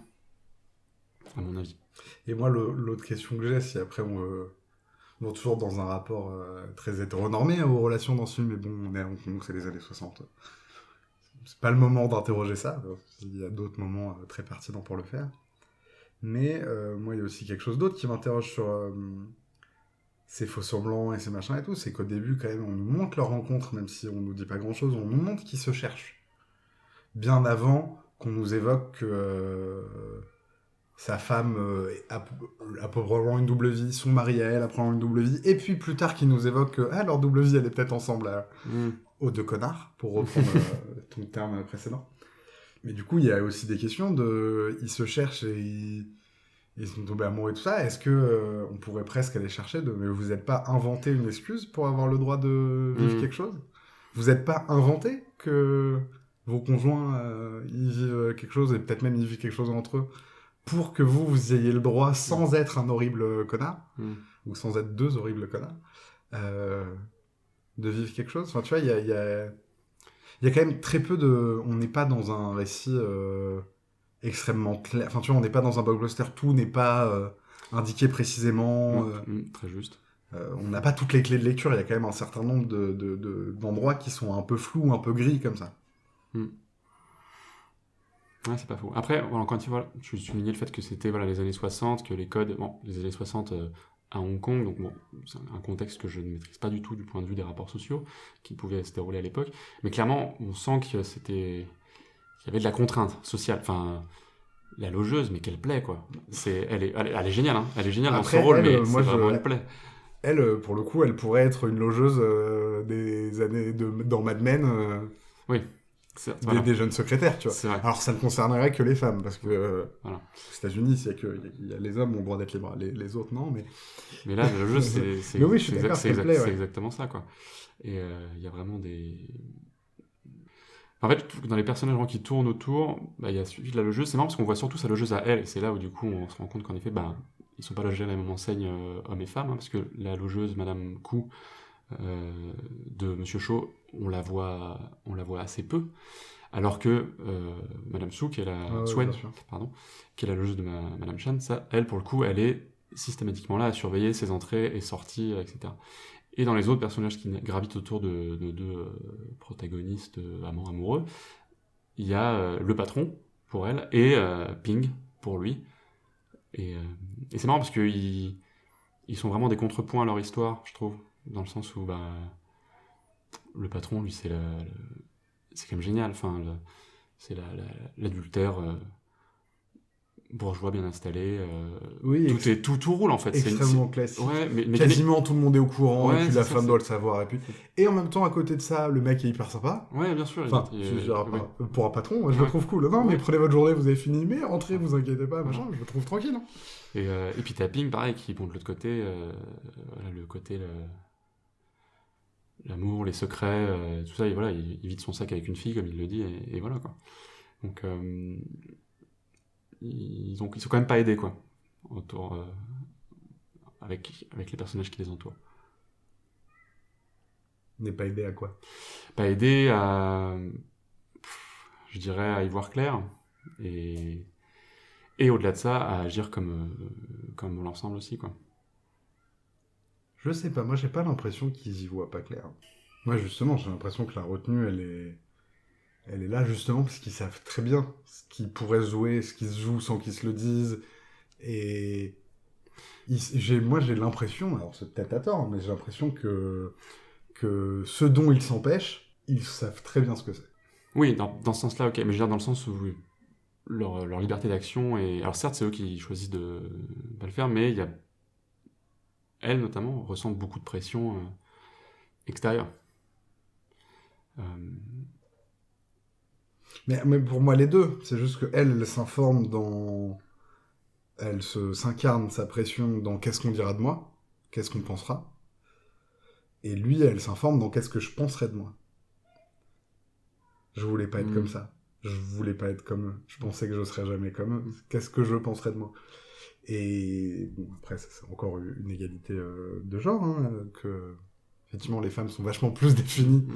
à mon avis. Et moi, l'autre question que j'ai, si après on est toujours dans un rapport très hétéronormé aux relations dans ce film, mais bon, on est à Hong Kong, c'est les années 60. C'est pas le moment d'interroger ça, il y a d'autres moments très pertinents pour le faire. Mais moi, il y a aussi quelque chose d'autre qui m'interroge sur ces faux semblants et ces machins et tout, c'est qu'au début, quand même, on nous montre leur rencontre, même si on nous dit pas grand-chose, on nous montre qu'ils se cherchent. Bien avant qu'on nous évoque que sa femme a probablement une double vie, son mari à elle a probablement une double vie, et puis plus tard qu'ils nous évoquent que leur double vie, elle est peut-être ensemble aux deux connards, pour reprendre ton terme précédent. Mais du coup, il y a aussi des questions de... Ils se cherchent et ils sont tombés amoureux et tout ça. Est-ce que on pourrait presque aller chercher mais vous n'êtes pas inventé une excuse pour avoir le droit de vivre quelque chose? Vous n'êtes pas inventé que vos conjoints ils vivent quelque chose, et peut-être même ils vivent quelque chose entre eux, pour que vous ayez le droit, sans être un horrible connard, ou sans être deux horribles connards, de vivre quelque chose? Enfin, tu vois, il y a quand même très peu de... On n'est pas dans un récit extrêmement clair. Enfin, tu vois, on n'est pas dans un blockbuster, tout n'est pas indiqué précisément. Très juste. On n'a pas toutes les clés de lecture, il y a quand même un certain nombre d'endroits qui sont un peu flous, un peu gris, comme ça. Ouais, c'est pas faux. Après, voilà, quand tu soulignais le fait que c'était les années 60, que les codes... Bon, les années 60 à Hong Kong, donc bon, c'est un contexte que je ne maîtrise pas du tout du point de vue des rapports sociaux qui pouvaient se dérouler à l'époque, mais clairement, on sent qu'il y avait de la contrainte sociale. Enfin, la logeuse, mais quelle plaie, quoi. Elle est géniale, hein. Elle est géniale dans son rôle, mais c'est vraiment une plaie. Elle, pour le coup, elle pourrait être une logeuse des années dans Mad Men. Oui. Des jeunes secrétaires, tu vois. Alors, ça ne concernerait que les femmes, parce que aux États-Unis, il y a les hommes ont le droit d'être libres, les autres non, mais... Mais là, le jeu, c'est oui, je suis d'accord, c'est exactement ça, quoi. Et il y a vraiment des... En fait, dans les personnages qui tournent autour, il y a celui de la logeuse. C'est marrant parce qu'on voit surtout sa logeuse à elle, et c'est là où, du coup, on se rend compte qu'en effet, ils sont pas logés à la même enseigne, hommes et femmes, hein, parce que la logeuse, Madame Koo, de Monsieur Shaw, on la voit assez peu, alors que Madame Su, qui est qui est la logeuse de Madame Chan, ça, elle, pour le coup, elle est systématiquement là à surveiller ses entrées et sorties, etc. Et dans les autres personnages qui gravitent autour de deux protagonistes amants amoureux, il y a le patron pour elle et Ping pour lui. Et c'est marrant parce qu'ils sont vraiment des contrepoints à leur histoire, je trouve, dans le sens où le patron, lui, c'est quand même génial. Enfin, c'est l'adultère bourgeois bien installé. Oui, tout roule en fait. Extrêmement classique. Ouais, mais quasiment tout le monde est au courant, ouais, et puis la femme doit le savoir. Et en même temps, à côté de ça, le mec est hyper sympa. Ouais, bien sûr. Enfin, pour un patron, moi, je le trouve cool. Non, mais prenez votre journée, vous avez fini, mais rentrez, vous inquiétez pas, machin, je le trouve tranquille. Hein. Et puis Tapping, pareil, qui de l'autre côté, le côté... l'amour, les secrets, tout ça, il vide son sac avec une fille, comme il le dit, et voilà, quoi. Donc, ils sont quand même pas aidés, quoi, autour, avec les personnages qui les entourent. N'est pas aidé à quoi? Pas aidés je dirais, à y voir clair, et au-delà de ça, à agir comme l'ensemble aussi, quoi. Je sais pas, moi j'ai pas l'impression qu'ils y voient pas clair. Moi justement, j'ai l'impression que la retenue, Elle est là justement parce qu'ils savent très bien ce qui pourrait se jouer, ce qui se joue sans qu'ils se le disent. Et moi j'ai l'impression, alors c'est peut-être à tort, mais j'ai l'impression que ce dont ils s'empêchent, ils savent très bien ce que c'est. Oui, dans ce sens-là, ok, mais je veux dire dans le sens où leur liberté d'action, et alors certes c'est eux qui choisissent de pas le faire, mais il y a elles notamment ressentent beaucoup de pression extérieure. Mais pour moi les deux, c'est juste que elle s'informe elle s'incarne sa pression dans qu'est-ce qu'on dira de moi, qu'est-ce qu'on pensera, et lui elle s'informe dans qu'est-ce que je penserais de moi. Je voulais pas être comme ça. Je voulais pas être comme eux. Je pensais que je serais jamais comme eux. Qu'est-ce que je penserais de moi? Et bon, après, c'est encore une égalité de genre, hein, que effectivement les femmes sont vachement plus définies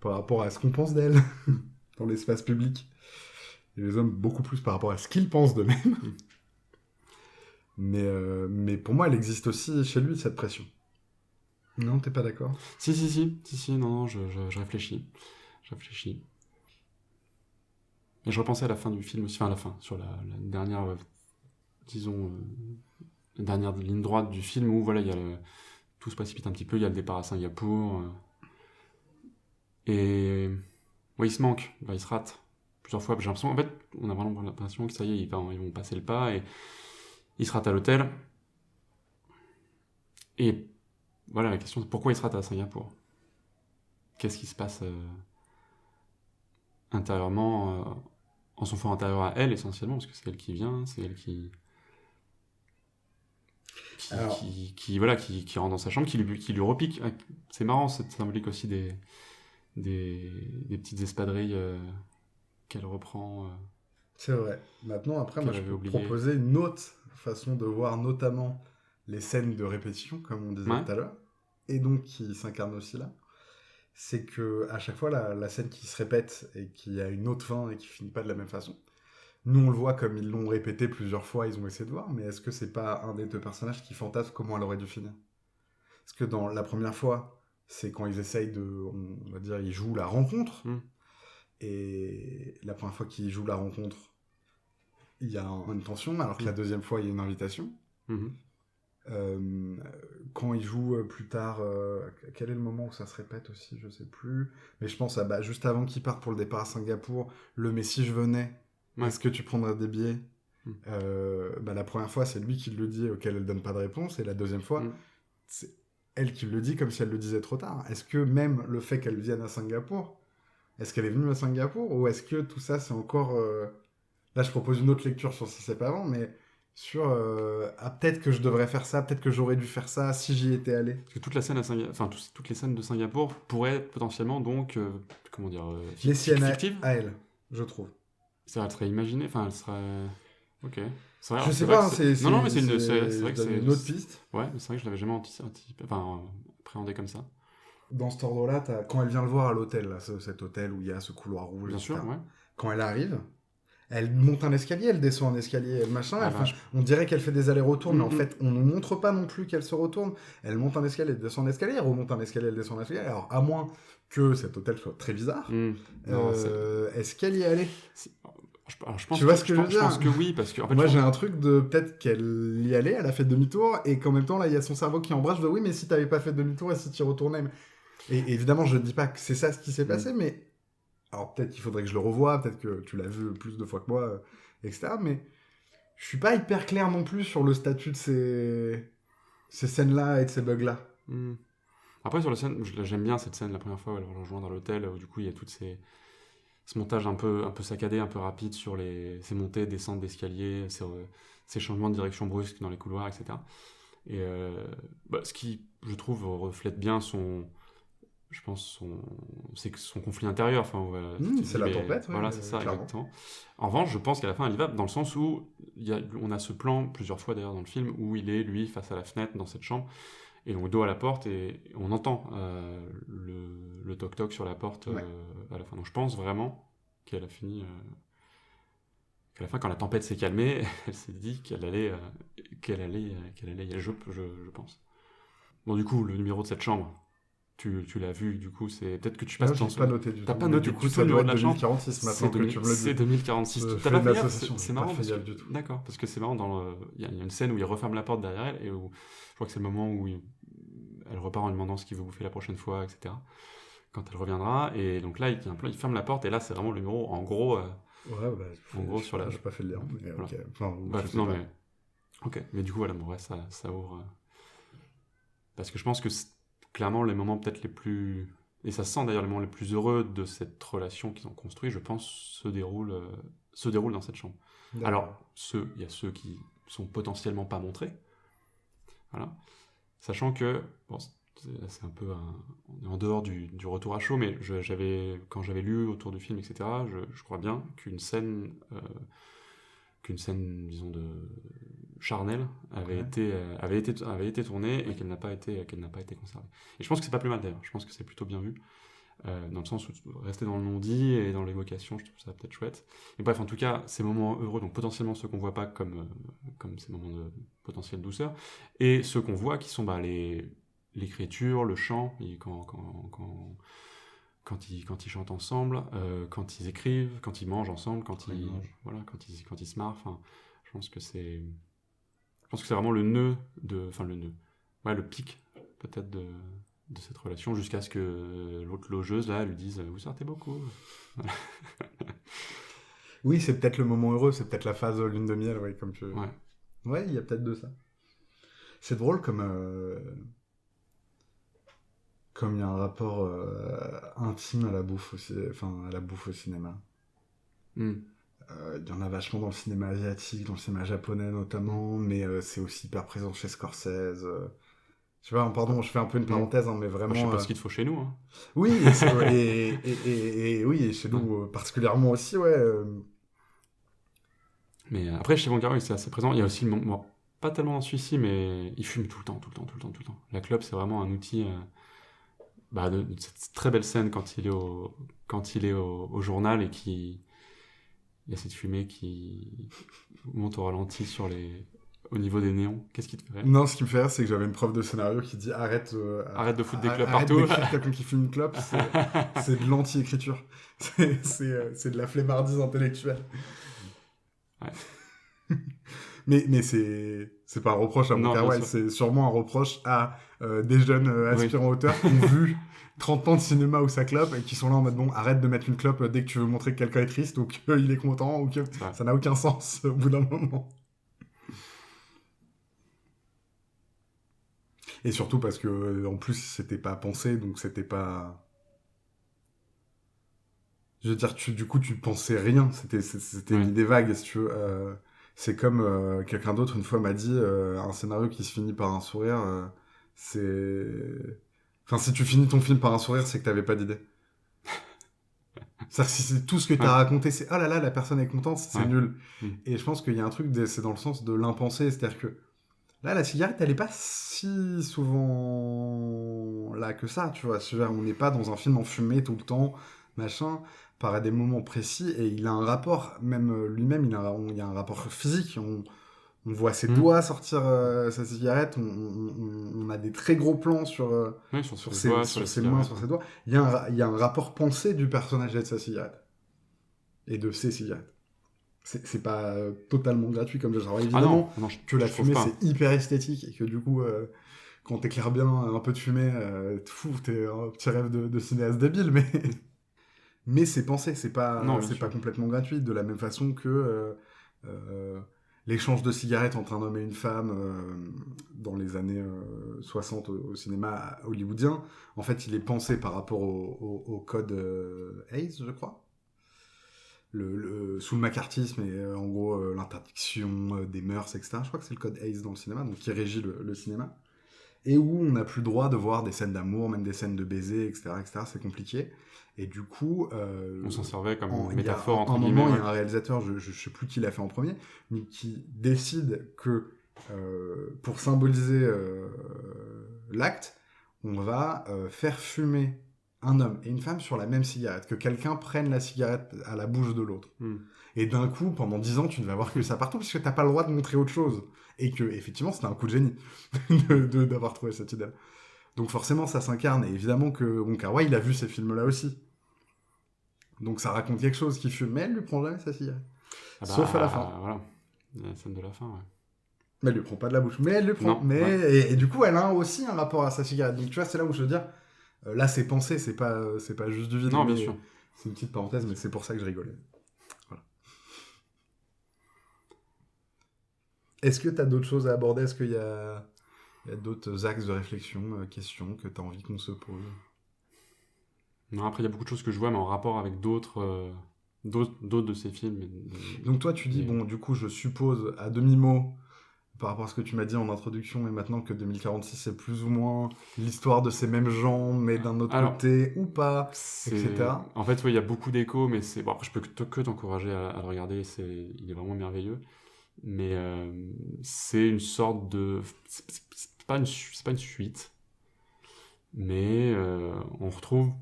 par rapport à ce qu'on pense d'elles dans l'espace public. Et les hommes beaucoup plus par rapport à ce qu'ils pensent d'eux-mêmes. Mais pour moi, elle existe aussi chez lui, cette pression. Non, t'es pas d'accord? Si, non, je réfléchis. Et je repensais à la fin du film aussi, enfin à la fin, sur la dernière, disons, la dernière ligne droite du film où voilà, tout se précipite un petit peu, il y a le départ à Singapour. Et ouais, il se manque, il se rate plusieurs fois. J'ai l'impression, en fait, on a vraiment l'impression que ça y est, ils vont passer le pas et il se rate à l'hôtel. Et voilà, la question c'est pourquoi il se rate à Singapour? Qu'est-ce qui se passe intérieurement, en son fort intérieur à elle essentiellement, parce que c'est elle qui vient, c'est elle qui rentre dans sa chambre, qui lui repique. C'est marrant cette symbolique aussi des petites espadrilles qu'elle reprend. C'est vrai. Maintenant, après, moi, je peux proposer une autre façon de voir notamment les scènes de répétition, comme on disait tout à l'heure, et donc qui s'incarne aussi là. C'est que à chaque fois, la scène qui se répète et qui a une autre fin et qui finit pas de la même façon, nous, on le voit comme ils l'ont répété plusieurs fois, ils ont essayé de voir, mais est-ce que c'est pas un des deux personnages qui fantasme comment elle aurait dû finir? Parce que dans la première fois, c'est quand ils essayent on va dire, ils jouent la rencontre, et la première fois qu'ils jouent la rencontre, il y a une tension, alors que la deuxième fois, il y a une invitation. Quand ils jouent plus tard, quel est le moment où ça se répète aussi, je sais plus, mais je pense à juste avant qu'ils partent pour le départ à Singapour, mais si je venais, est-ce que tu prendrais des billets? La première fois, c'est lui qui le dit, auquel elle donne pas de réponse, et la deuxième fois, c'est elle qui le dit comme si elle le disait trop tard. Est-ce que même le fait qu'elle vienne à Singapour, est-ce qu'elle est venue à Singapour, ou est-ce que tout ça, c'est encore... Là, je propose une autre lecture sur si c'est pas avant, mais sur peut-être que je devrais faire ça, peut-être que j'aurais dû faire ça si j'y étais allé. Parce que toute la scène toutes les scènes de Singapour pourraient potentiellement donc comment dire les siennes à elle, je trouve. Ça serait imaginé, enfin elle serait ok. C'est vrai, je sais pas, c'est non mais c'est vrai que c'est une autre piste. Ouais, mais c'est vrai que je l'avais jamais appréhendé comme ça. Dans cet ordre-là, quand elle vient le voir à l'hôtel, là, cet hôtel où il y a ce couloir rouge. Bien sûr, ouais. Quand elle arrive. Elle monte un escalier, elle descend un escalier, machin. On dirait qu'elle fait des allers-retours, mais en fait, on ne montre pas non plus qu'elle se retourne. Elle monte un escalier, elle descend un escalier, elle remonte un escalier, elle descend un escalier. Alors, à moins que cet hôtel soit très bizarre, est-ce qu'elle y est allée? Tu vois ce que je veux dire? Je pense que oui, parce que... En fait, moi, j'ai un truc de peut-être qu'elle y allait, elle a fait demi-tour, et qu'en même temps, là, il y a son cerveau qui embrasse, oui, mais si t'avais pas fait demi-tour, et si tu y retournais... Et évidemment, je ne dis pas que c'est ça ce qui s'est passé, mais... Alors peut-être qu'il faudrait que je le revoie, peut-être que tu l'as vu plus de fois que moi, etc. Mais je suis pas hyper clair non plus sur le statut de ces scènes-là et de ces bugs-là. Après sur la scène, j'aime bien cette scène la première fois où elle rejoint dans l'hôtel, où du coup il y a tout ce montage un peu saccadé, un peu rapide sur ces montées, descentes d'escalier, ces changements de direction brusques dans les couloirs, etc. Et ce qui, je trouve, reflète bien c'est son conflit intérieur. C'est la tempête. Voilà, c'est ça, exactement. En revanche, je pense qu'à la fin, elle y va dans le sens où on a ce plan, plusieurs fois d'ailleurs dans le film, où il est, lui, face à la fenêtre dans cette chambre, et donc dos à la porte, et on entend le toc-toc sur la porte à la fin. Donc je pense vraiment qu'elle a fini... qu'à la fin, quand la tempête s'est calmée, elle s'est dit qu'elle allait y aller, je pense. Bon, du coup, le numéro de cette chambre, tu l'as vu, du coup, c'est peut-être que tu Là, passes j'ai dans pas noté du T'as tout. pas Mais noté du coup, du tout ça le doit numéro de être la chambre. 2046 maintenant que tu me le C'est dis. 2046. Je T'as fais pas une fait gaffe, association, c'est j'ai marrant pas fait parce que... gaffe du tout. D'accord, parce que c'est marrant, il y a une scène où il referme la porte derrière elle, et où je crois que c'est le moment où elle repart en lui demandant ce qu'il veut bouffer la prochaine fois, etc. Quand elle reviendra, et donc là, il ferme la porte, et là, c'est vraiment le numéro, en gros... Ouais, bah, En gros, sur la... j'ai pas fait le lien, mais Voilà. ok. Enfin, je Bref, sais non, pas. mais... Ok, mais du coup, voilà, bon, ouais, ça ouvre... Parce que je pense que clairement, les moments peut-être les plus... Et ça se sent d'ailleurs les moments les plus heureux de cette relation qu'ils ont construit, je pense, se déroulent dans cette chambre. D'accord. Alors, il y a ceux qui sont potentiellement pas montrés, voilà. Sachant que, bon, c'est un peu on est en dehors du retour à chaud, mais quand j'avais lu autour du film, etc., je crois bien qu'une scène, disons, de charnelle avait été tournée et qu'elle n'a pas été conservée. Et je pense que c'est pas plus mal d'ailleurs, je pense que c'est plutôt bien vu. Dans le sens où rester dans le non-dit et dans l'évocation, je trouve ça peut-être chouette. Et bref, en tout cas, ces moments heureux, donc potentiellement ceux qu'on voit pas comme ces moments de potentielle douceur, et ceux qu'on voit qui sont l'écriture, le chant, quand ils chantent ensemble, quand ils écrivent, quand ils mangent ensemble, quand ils se marrent. Enfin, je pense que c'est vraiment le nœud le pic peut-être de cette relation, jusqu'à ce que l'autre logeuse là lui dise vous sortez beaucoup. Voilà. Oui, c'est peut-être le moment heureux, c'est peut-être la phase lune de miel, ouais, comme tu... Ouais. Ouais, il y a peut-être de ça. C'est drôle comme il y a un rapport intime à la bouffe aussi, enfin à la bouffe au cinéma. Il y en a vachement dans le cinéma asiatique, dans le cinéma japonais notamment, mais c'est aussi hyper présent chez Scorsese. Je sais pas, pardon, je fais un peu une parenthèse, hein, mais vraiment... Je sais pas ce qu'il te faut chez nous. Hein. Oui, et chez nous particulièrement aussi, ouais. Mais après, chez Wong Kar-wai, c'est assez présent. Il y a aussi le moment, pas tellement dans celui-ci, mais il fume tout le temps. La clope, c'est vraiment un outil de cette très belle scène quand il est au journal et il y a cette fumée qui monte au ralenti au niveau des néons. Qu'est-ce qui te fait rire ? Non, ce qui me fait rire, c'est que j'avais une prof de scénario qui dit arrête de foutre des clopes arrête partout. D'écrire quelqu'un qui fume une clope, c'est de l'anti-écriture. C'est de la flemmardise intellectuelle. Ouais. mais c'est pas un reproche à Wong Kar-wai, c'est sûrement un reproche à des jeunes aspirants auteurs qui ont vu 30 ans de cinéma où ça clope et qui sont là en mode bon, arrête de mettre une clope dès que tu veux montrer que quelqu'un est triste ou qu'il est content ou que ça n'a aucun sens au bout d'un moment. Et surtout parce que en plus c'était pas pensé, donc c'était pas... Je veux dire, du coup tu pensais rien, c'était une idée vague, si tu veux. C'est comme quelqu'un d'autre une fois m'a dit, un scénario qui se finit par un sourire, c'est... Enfin, si tu finis ton film par un sourire, c'est que t'avais pas d'idée. C'est-à-dire, si c'est tout ce que t'as raconté, c'est « Oh là là, la personne est contente », c'est nul. Et je pense qu'il y a un truc, c'est dans le sens de l'impensé, c'est-à-dire que là, la cigarette, elle est pas si souvent là que ça, tu vois. On n'est pas dans un film enfumé tout le temps, machin, par des moments précis, et il a un rapport, même lui-même, il y a un rapport physique. On voit ses doigts sortir sa cigarette, on a des très gros plans sur ses mains, sur ses doigts. Il y a un rapport pensé du personnage et de sa cigarette. Et de ses cigarettes. C'est pas totalement gratuit comme genre évidemment que la fumée c'est hyper esthétique et que du coup quand t'éclaires bien un peu de fumée t'es un petit rêve de cinéaste débile, mais c'est pensé, c'est pas complètement gratuit, de la même façon que l'échange de cigarettes entre un homme et une femme dans les années 60 au cinéma hollywoodien, en fait il est pensé par rapport au code Hays, je crois, sous le macartisme et en gros l'interdiction des mœurs, etc. Je crois que c'est le code Hays dans le cinéma, donc qui régit le cinéma, et où on n'a plus le droit de voir des scènes d'amour, même des scènes de baiser, etc. C'est compliqué. Et du coup... on s'en servait comme une métaphore, entre guillemets. moment, il y a un réalisateur, je sais plus qui l'a fait en premier, mais qui décide que pour symboliser l'acte, on va faire fumer un homme et une femme sur la même cigarette, que quelqu'un prenne la cigarette à la bouche de l'autre. Et d'un coup, pendant 10 ans, tu ne vas voir que ça partout, parce que t'as pas le droit de montrer autre chose. Et que, effectivement, c'était un coup de génie d'avoir trouvé cette idée. Donc forcément, ça s'incarne. Et évidemment que Wong Kar-wai, il a vu ces films-là aussi. Donc ça raconte quelque chose qui fume, mais elle lui prend jamais sa cigarette. Sauf à la fin. Voilà, la scène de la fin, ouais. Mais elle lui prend pas de la bouche. Mais elle le prend. Non, mais... ouais. et du coup, elle a aussi un rapport à sa cigarette. Donc tu vois, c'est là où je veux dire, là c'est pensé, c'est pas juste du vide. Non, bien mais sûr. C'est une petite parenthèse, mais c'est pour ça que je rigolais. Voilà. Est-ce que tu as d'autres choses à aborder? Est-ce qu'il y a d'autres axes de réflexion, questions que tu as envie qu'on se pose? Non, après, il y a beaucoup de choses que je vois, mais en rapport avec d'autres de ces films. Donc toi, tu dis, bon, du coup, je suppose, à demi-mot, par rapport à ce que tu m'as dit en introduction, et maintenant que 2046, c'est plus ou moins l'histoire de ces mêmes gens, mais d'un autre côté, ou pas, etc. En fait, oui, il y a beaucoup d'échos, mais c'est... Bon, après, je peux que t'encourager à le regarder, il est vraiment merveilleux. Mais c'est une sorte de... C'est pas une suite, mais on retrouve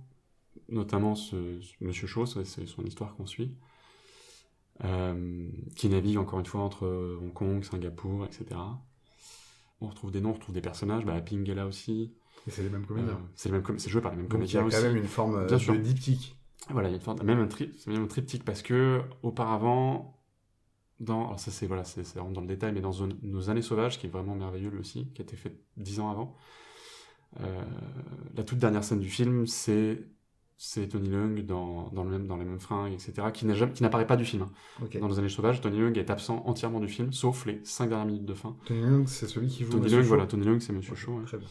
notamment ce Monsieur Cho, c'est son histoire qu'on suit, qui navigue encore une fois entre Hong Kong, Singapour, etc. On retrouve des noms, on retrouve des personnages, Ping est là aussi. Et c'est les mêmes comédiens. C'est joué par les mêmes Donc comédiens aussi. Il y a quand même une forme de diptyque. Voilà, il y a une forme, même un triptyque, parce que auparavant, alors ça c'est vraiment dans le détail, mais dans Nos Années Sauvages, qui est vraiment merveilleux lui aussi, qui a été fait 10 ans avant, la toute dernière scène du film, c'est Tony Leung dans les mêmes fringues, etc., qui n'apparaît pas du film. Okay. Dans Nos Années Sauvages, Tony Leung est absent entièrement du film, sauf les 5 dernières minutes de fin. Tony Leung, c'est celui qui joue Tony Leung, c'est Monsieur Cho. Très bien.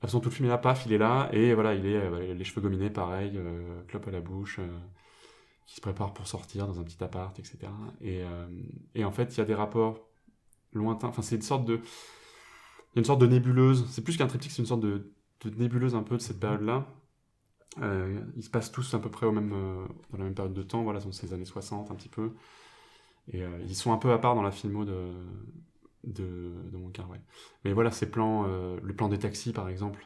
Absent tout le film, il est là, paf, il est là, et voilà, il est les cheveux gominés, pareil, clope à la bouche, qui se prépare pour sortir dans un petit appart, etc. Et en fait, il y a des rapports lointains, enfin, c'est il y a une sorte de nébuleuse, c'est plus qu'un triptyque, c'est une sorte de nébuleuse un peu de cette période-là. Ils se passent tous à peu près dans la même période de temps, voilà, sont ces années 60 un petit peu, et ils sont un peu à part dans la filmo de Wong Kar-wai. Mais voilà, ces plans, le plan des taxis par exemple,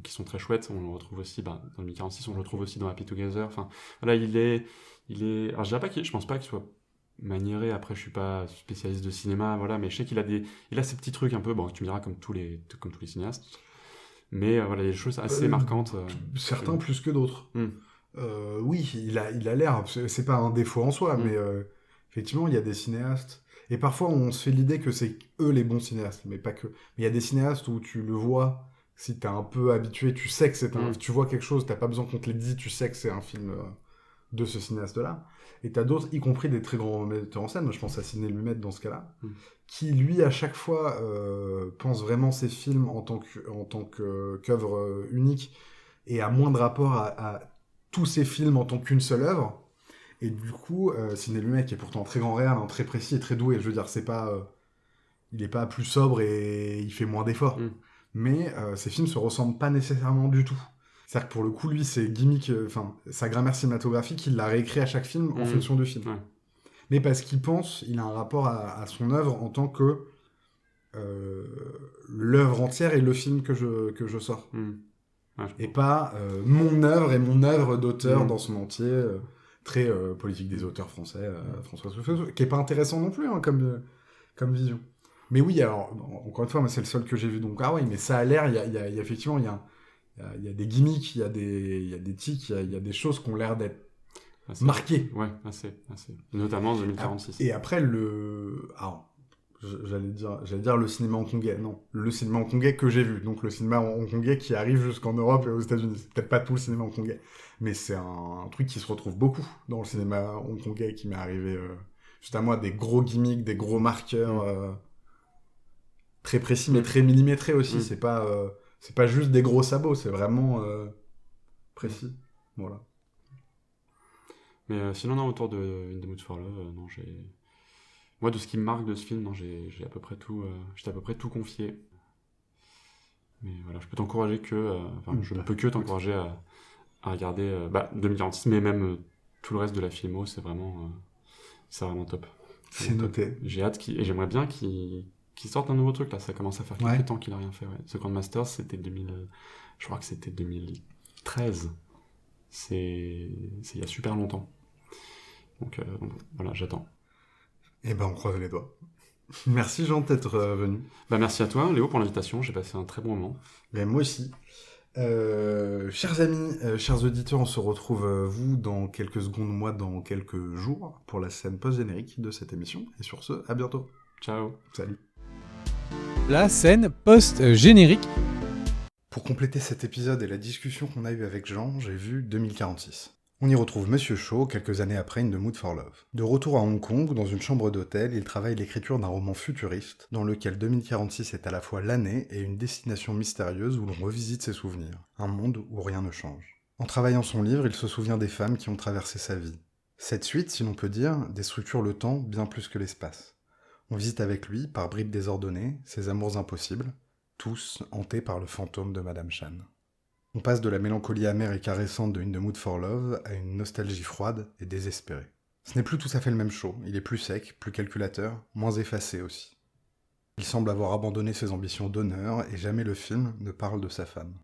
qui sont très chouettes, on le retrouve aussi dans 2046, on le retrouve aussi dans Happy Together. Enfin, voilà, il est. Alors je pense pas qu'il soit maniéré. Après, je suis pas spécialiste de cinéma, voilà, mais je sais qu'il a ces petits trucs un peu. Bon, tu me diras comme tous les cinéastes. Mais voilà, il y a des choses assez marquantes. Certains plus que d'autres. Oui, il a l'air. C'est pas un défaut en soi, mais effectivement, il y a des cinéastes. Et parfois, on se fait l'idée que c'est eux les bons cinéastes, mais pas que. Mais il y a des cinéastes où tu le vois, si t'es un peu habitué, tu sais que c'est tu vois quelque chose, t'as pas besoin qu'on te l'ait dit, tu sais que c'est un film de ce cinéaste-là. Et t'as d'autres, y compris des très grands metteurs en scène, moi je pense à Sidney Lumet dans ce cas-là, qui lui, à chaque fois, pense vraiment ses films en tant qu'œuvre unique, et a moins de rapport à tous ses films en tant qu'une seule œuvre. Et du coup, Sidney Lumet, qui est pourtant très grand réal, très précis et très doué, je veux dire, c'est pas, il est pas plus sobre et il fait moins d'efforts. Mais ses films se ressemblent pas nécessairement du tout. C'est-à-dire que pour le coup, lui, ses gimmicks, sa grammaire cinématographique, il l'a réécrit à chaque film en fonction du film. Ouais. Mais parce qu'il pense, il a un rapport à son œuvre en tant que l'œuvre entière et le film que je sors. Ouais, et pas mon œuvre et mon œuvre d'auteur dans son entier. Très politique des auteurs français, François Truffaut, qui est pas intéressant non plus comme vision. Mais oui, alors, encore une fois, moi, c'est le seul que j'ai vu, donc oui, mais ça a l'air, il y a effectivement, il y a des gimmicks, il y a des tics, il y a des choses qui ont l'air d'être marquées. Ouais, assez. Notamment en 2046. Et après, alors, j'allais dire le cinéma hongkongais. Non, le cinéma hongkongais que j'ai vu. Donc le cinéma hongkongais qui arrive jusqu'en Europe et aux États-Unis. C'est peut-être pas tout le cinéma hongkongais, mais c'est un truc qui se retrouve beaucoup dans le cinéma hongkongais qui m'est arrivé juste à moi, des gros gimmicks, des gros marqueurs très précis mais très millimétrés aussi. C'est pas juste des gros sabots, c'est vraiment précis. Voilà. Mais sinon, non, autour de In the Mood for Love, non, moi, de ce qui me marque de ce film, non, j'ai à peu près tout, j'étais à peu près tout confié. Mais voilà, je peux t'encourager je ne peux que t'encourager à regarder 2046, mais même tout le reste de la filmo, c'est vraiment top. C'est noté. Top. J'ai hâte et j'aimerais bien qu'il sorte un nouveau truc là. Ça commence à faire quelques temps qu'il a rien fait. Ouais. The Grandmasters, c'était je crois que c'était 2013. C'est il y a super longtemps. Donc voilà, j'attends. Eh ben, on croise les doigts. Merci Jean d'être venu. Bah, merci à toi, Léo, pour l'invitation. J'ai passé un très bon moment. Mais moi aussi. Chers amis, chers auditeurs, on se retrouve, vous, dans quelques secondes, moi, dans quelques jours, pour la scène post-générique de cette émission. Et sur ce, à bientôt. Ciao. Salut. La scène post-générique. Pour compléter cet épisode et la discussion qu'on a eue avec Jean, j'ai vu 2046. On y retrouve Monsieur Shaw quelques années après In the Mood for Love. De retour à Hong Kong, dans une chambre d'hôtel, il travaille l'écriture d'un roman futuriste, dans lequel 2046 est à la fois l'année et une destination mystérieuse où l'on revisite ses souvenirs. Un monde où rien ne change. En travaillant son livre, il se souvient des femmes qui ont traversé sa vie. Cette suite, si l'on peut dire, déstructure le temps bien plus que l'espace. On visite avec lui, par bribes désordonnées, ses amours impossibles, tous hantés par le fantôme de Madame Chan. On passe de la mélancolie amère et caressante de In the Mood for Love à une nostalgie froide et désespérée. Ce n'est plus tout à fait le même Shaw, il est plus sec, plus calculateur, moins effacé aussi. Il semble avoir abandonné ses ambitions d'honneur et jamais le film ne parle de sa femme.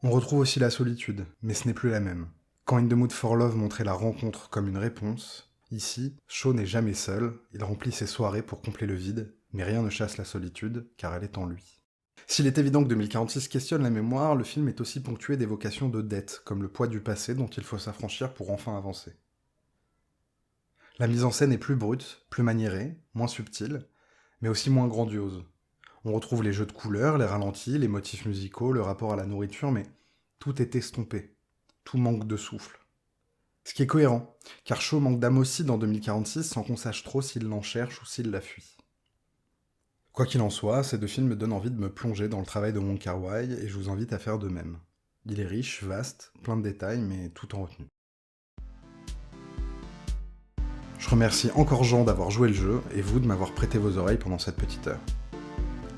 On retrouve aussi la solitude, mais ce n'est plus la même. Quand In the Mood for Love montrait la rencontre comme une réponse, ici, Shaw n'est jamais seul, il remplit ses soirées pour combler le vide, mais rien ne chasse la solitude, car elle est en lui. S'il est évident que 2046 questionne la mémoire, le film est aussi ponctué d'évocations de dettes, comme le poids du passé dont il faut s'affranchir pour enfin avancer. La mise en scène est plus brute, plus maniérée, moins subtile, mais aussi moins grandiose. On retrouve les jeux de couleurs, les ralentis, les motifs musicaux, le rapport à la nourriture, mais tout est estompé, tout manque de souffle. Ce qui est cohérent, car Shaw manque d'âme aussi dans 2046 sans qu'on sache trop s'il l'en cherche ou s'il la fuit. Quoi qu'il en soit, ces deux films me donnent envie de me plonger dans le travail de Wong Kar-wai et je vous invite à faire de même. Il est riche, vaste, plein de détails, mais tout en retenue. Je remercie encore Jean d'avoir joué le jeu et vous de m'avoir prêté vos oreilles pendant cette petite heure.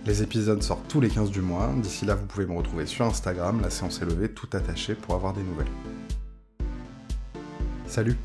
Les épisodes sortent tous les 15 du mois, d'ici là vous pouvez me retrouver sur Instagram, la séance est levée, tout attaché pour avoir des nouvelles. Salut!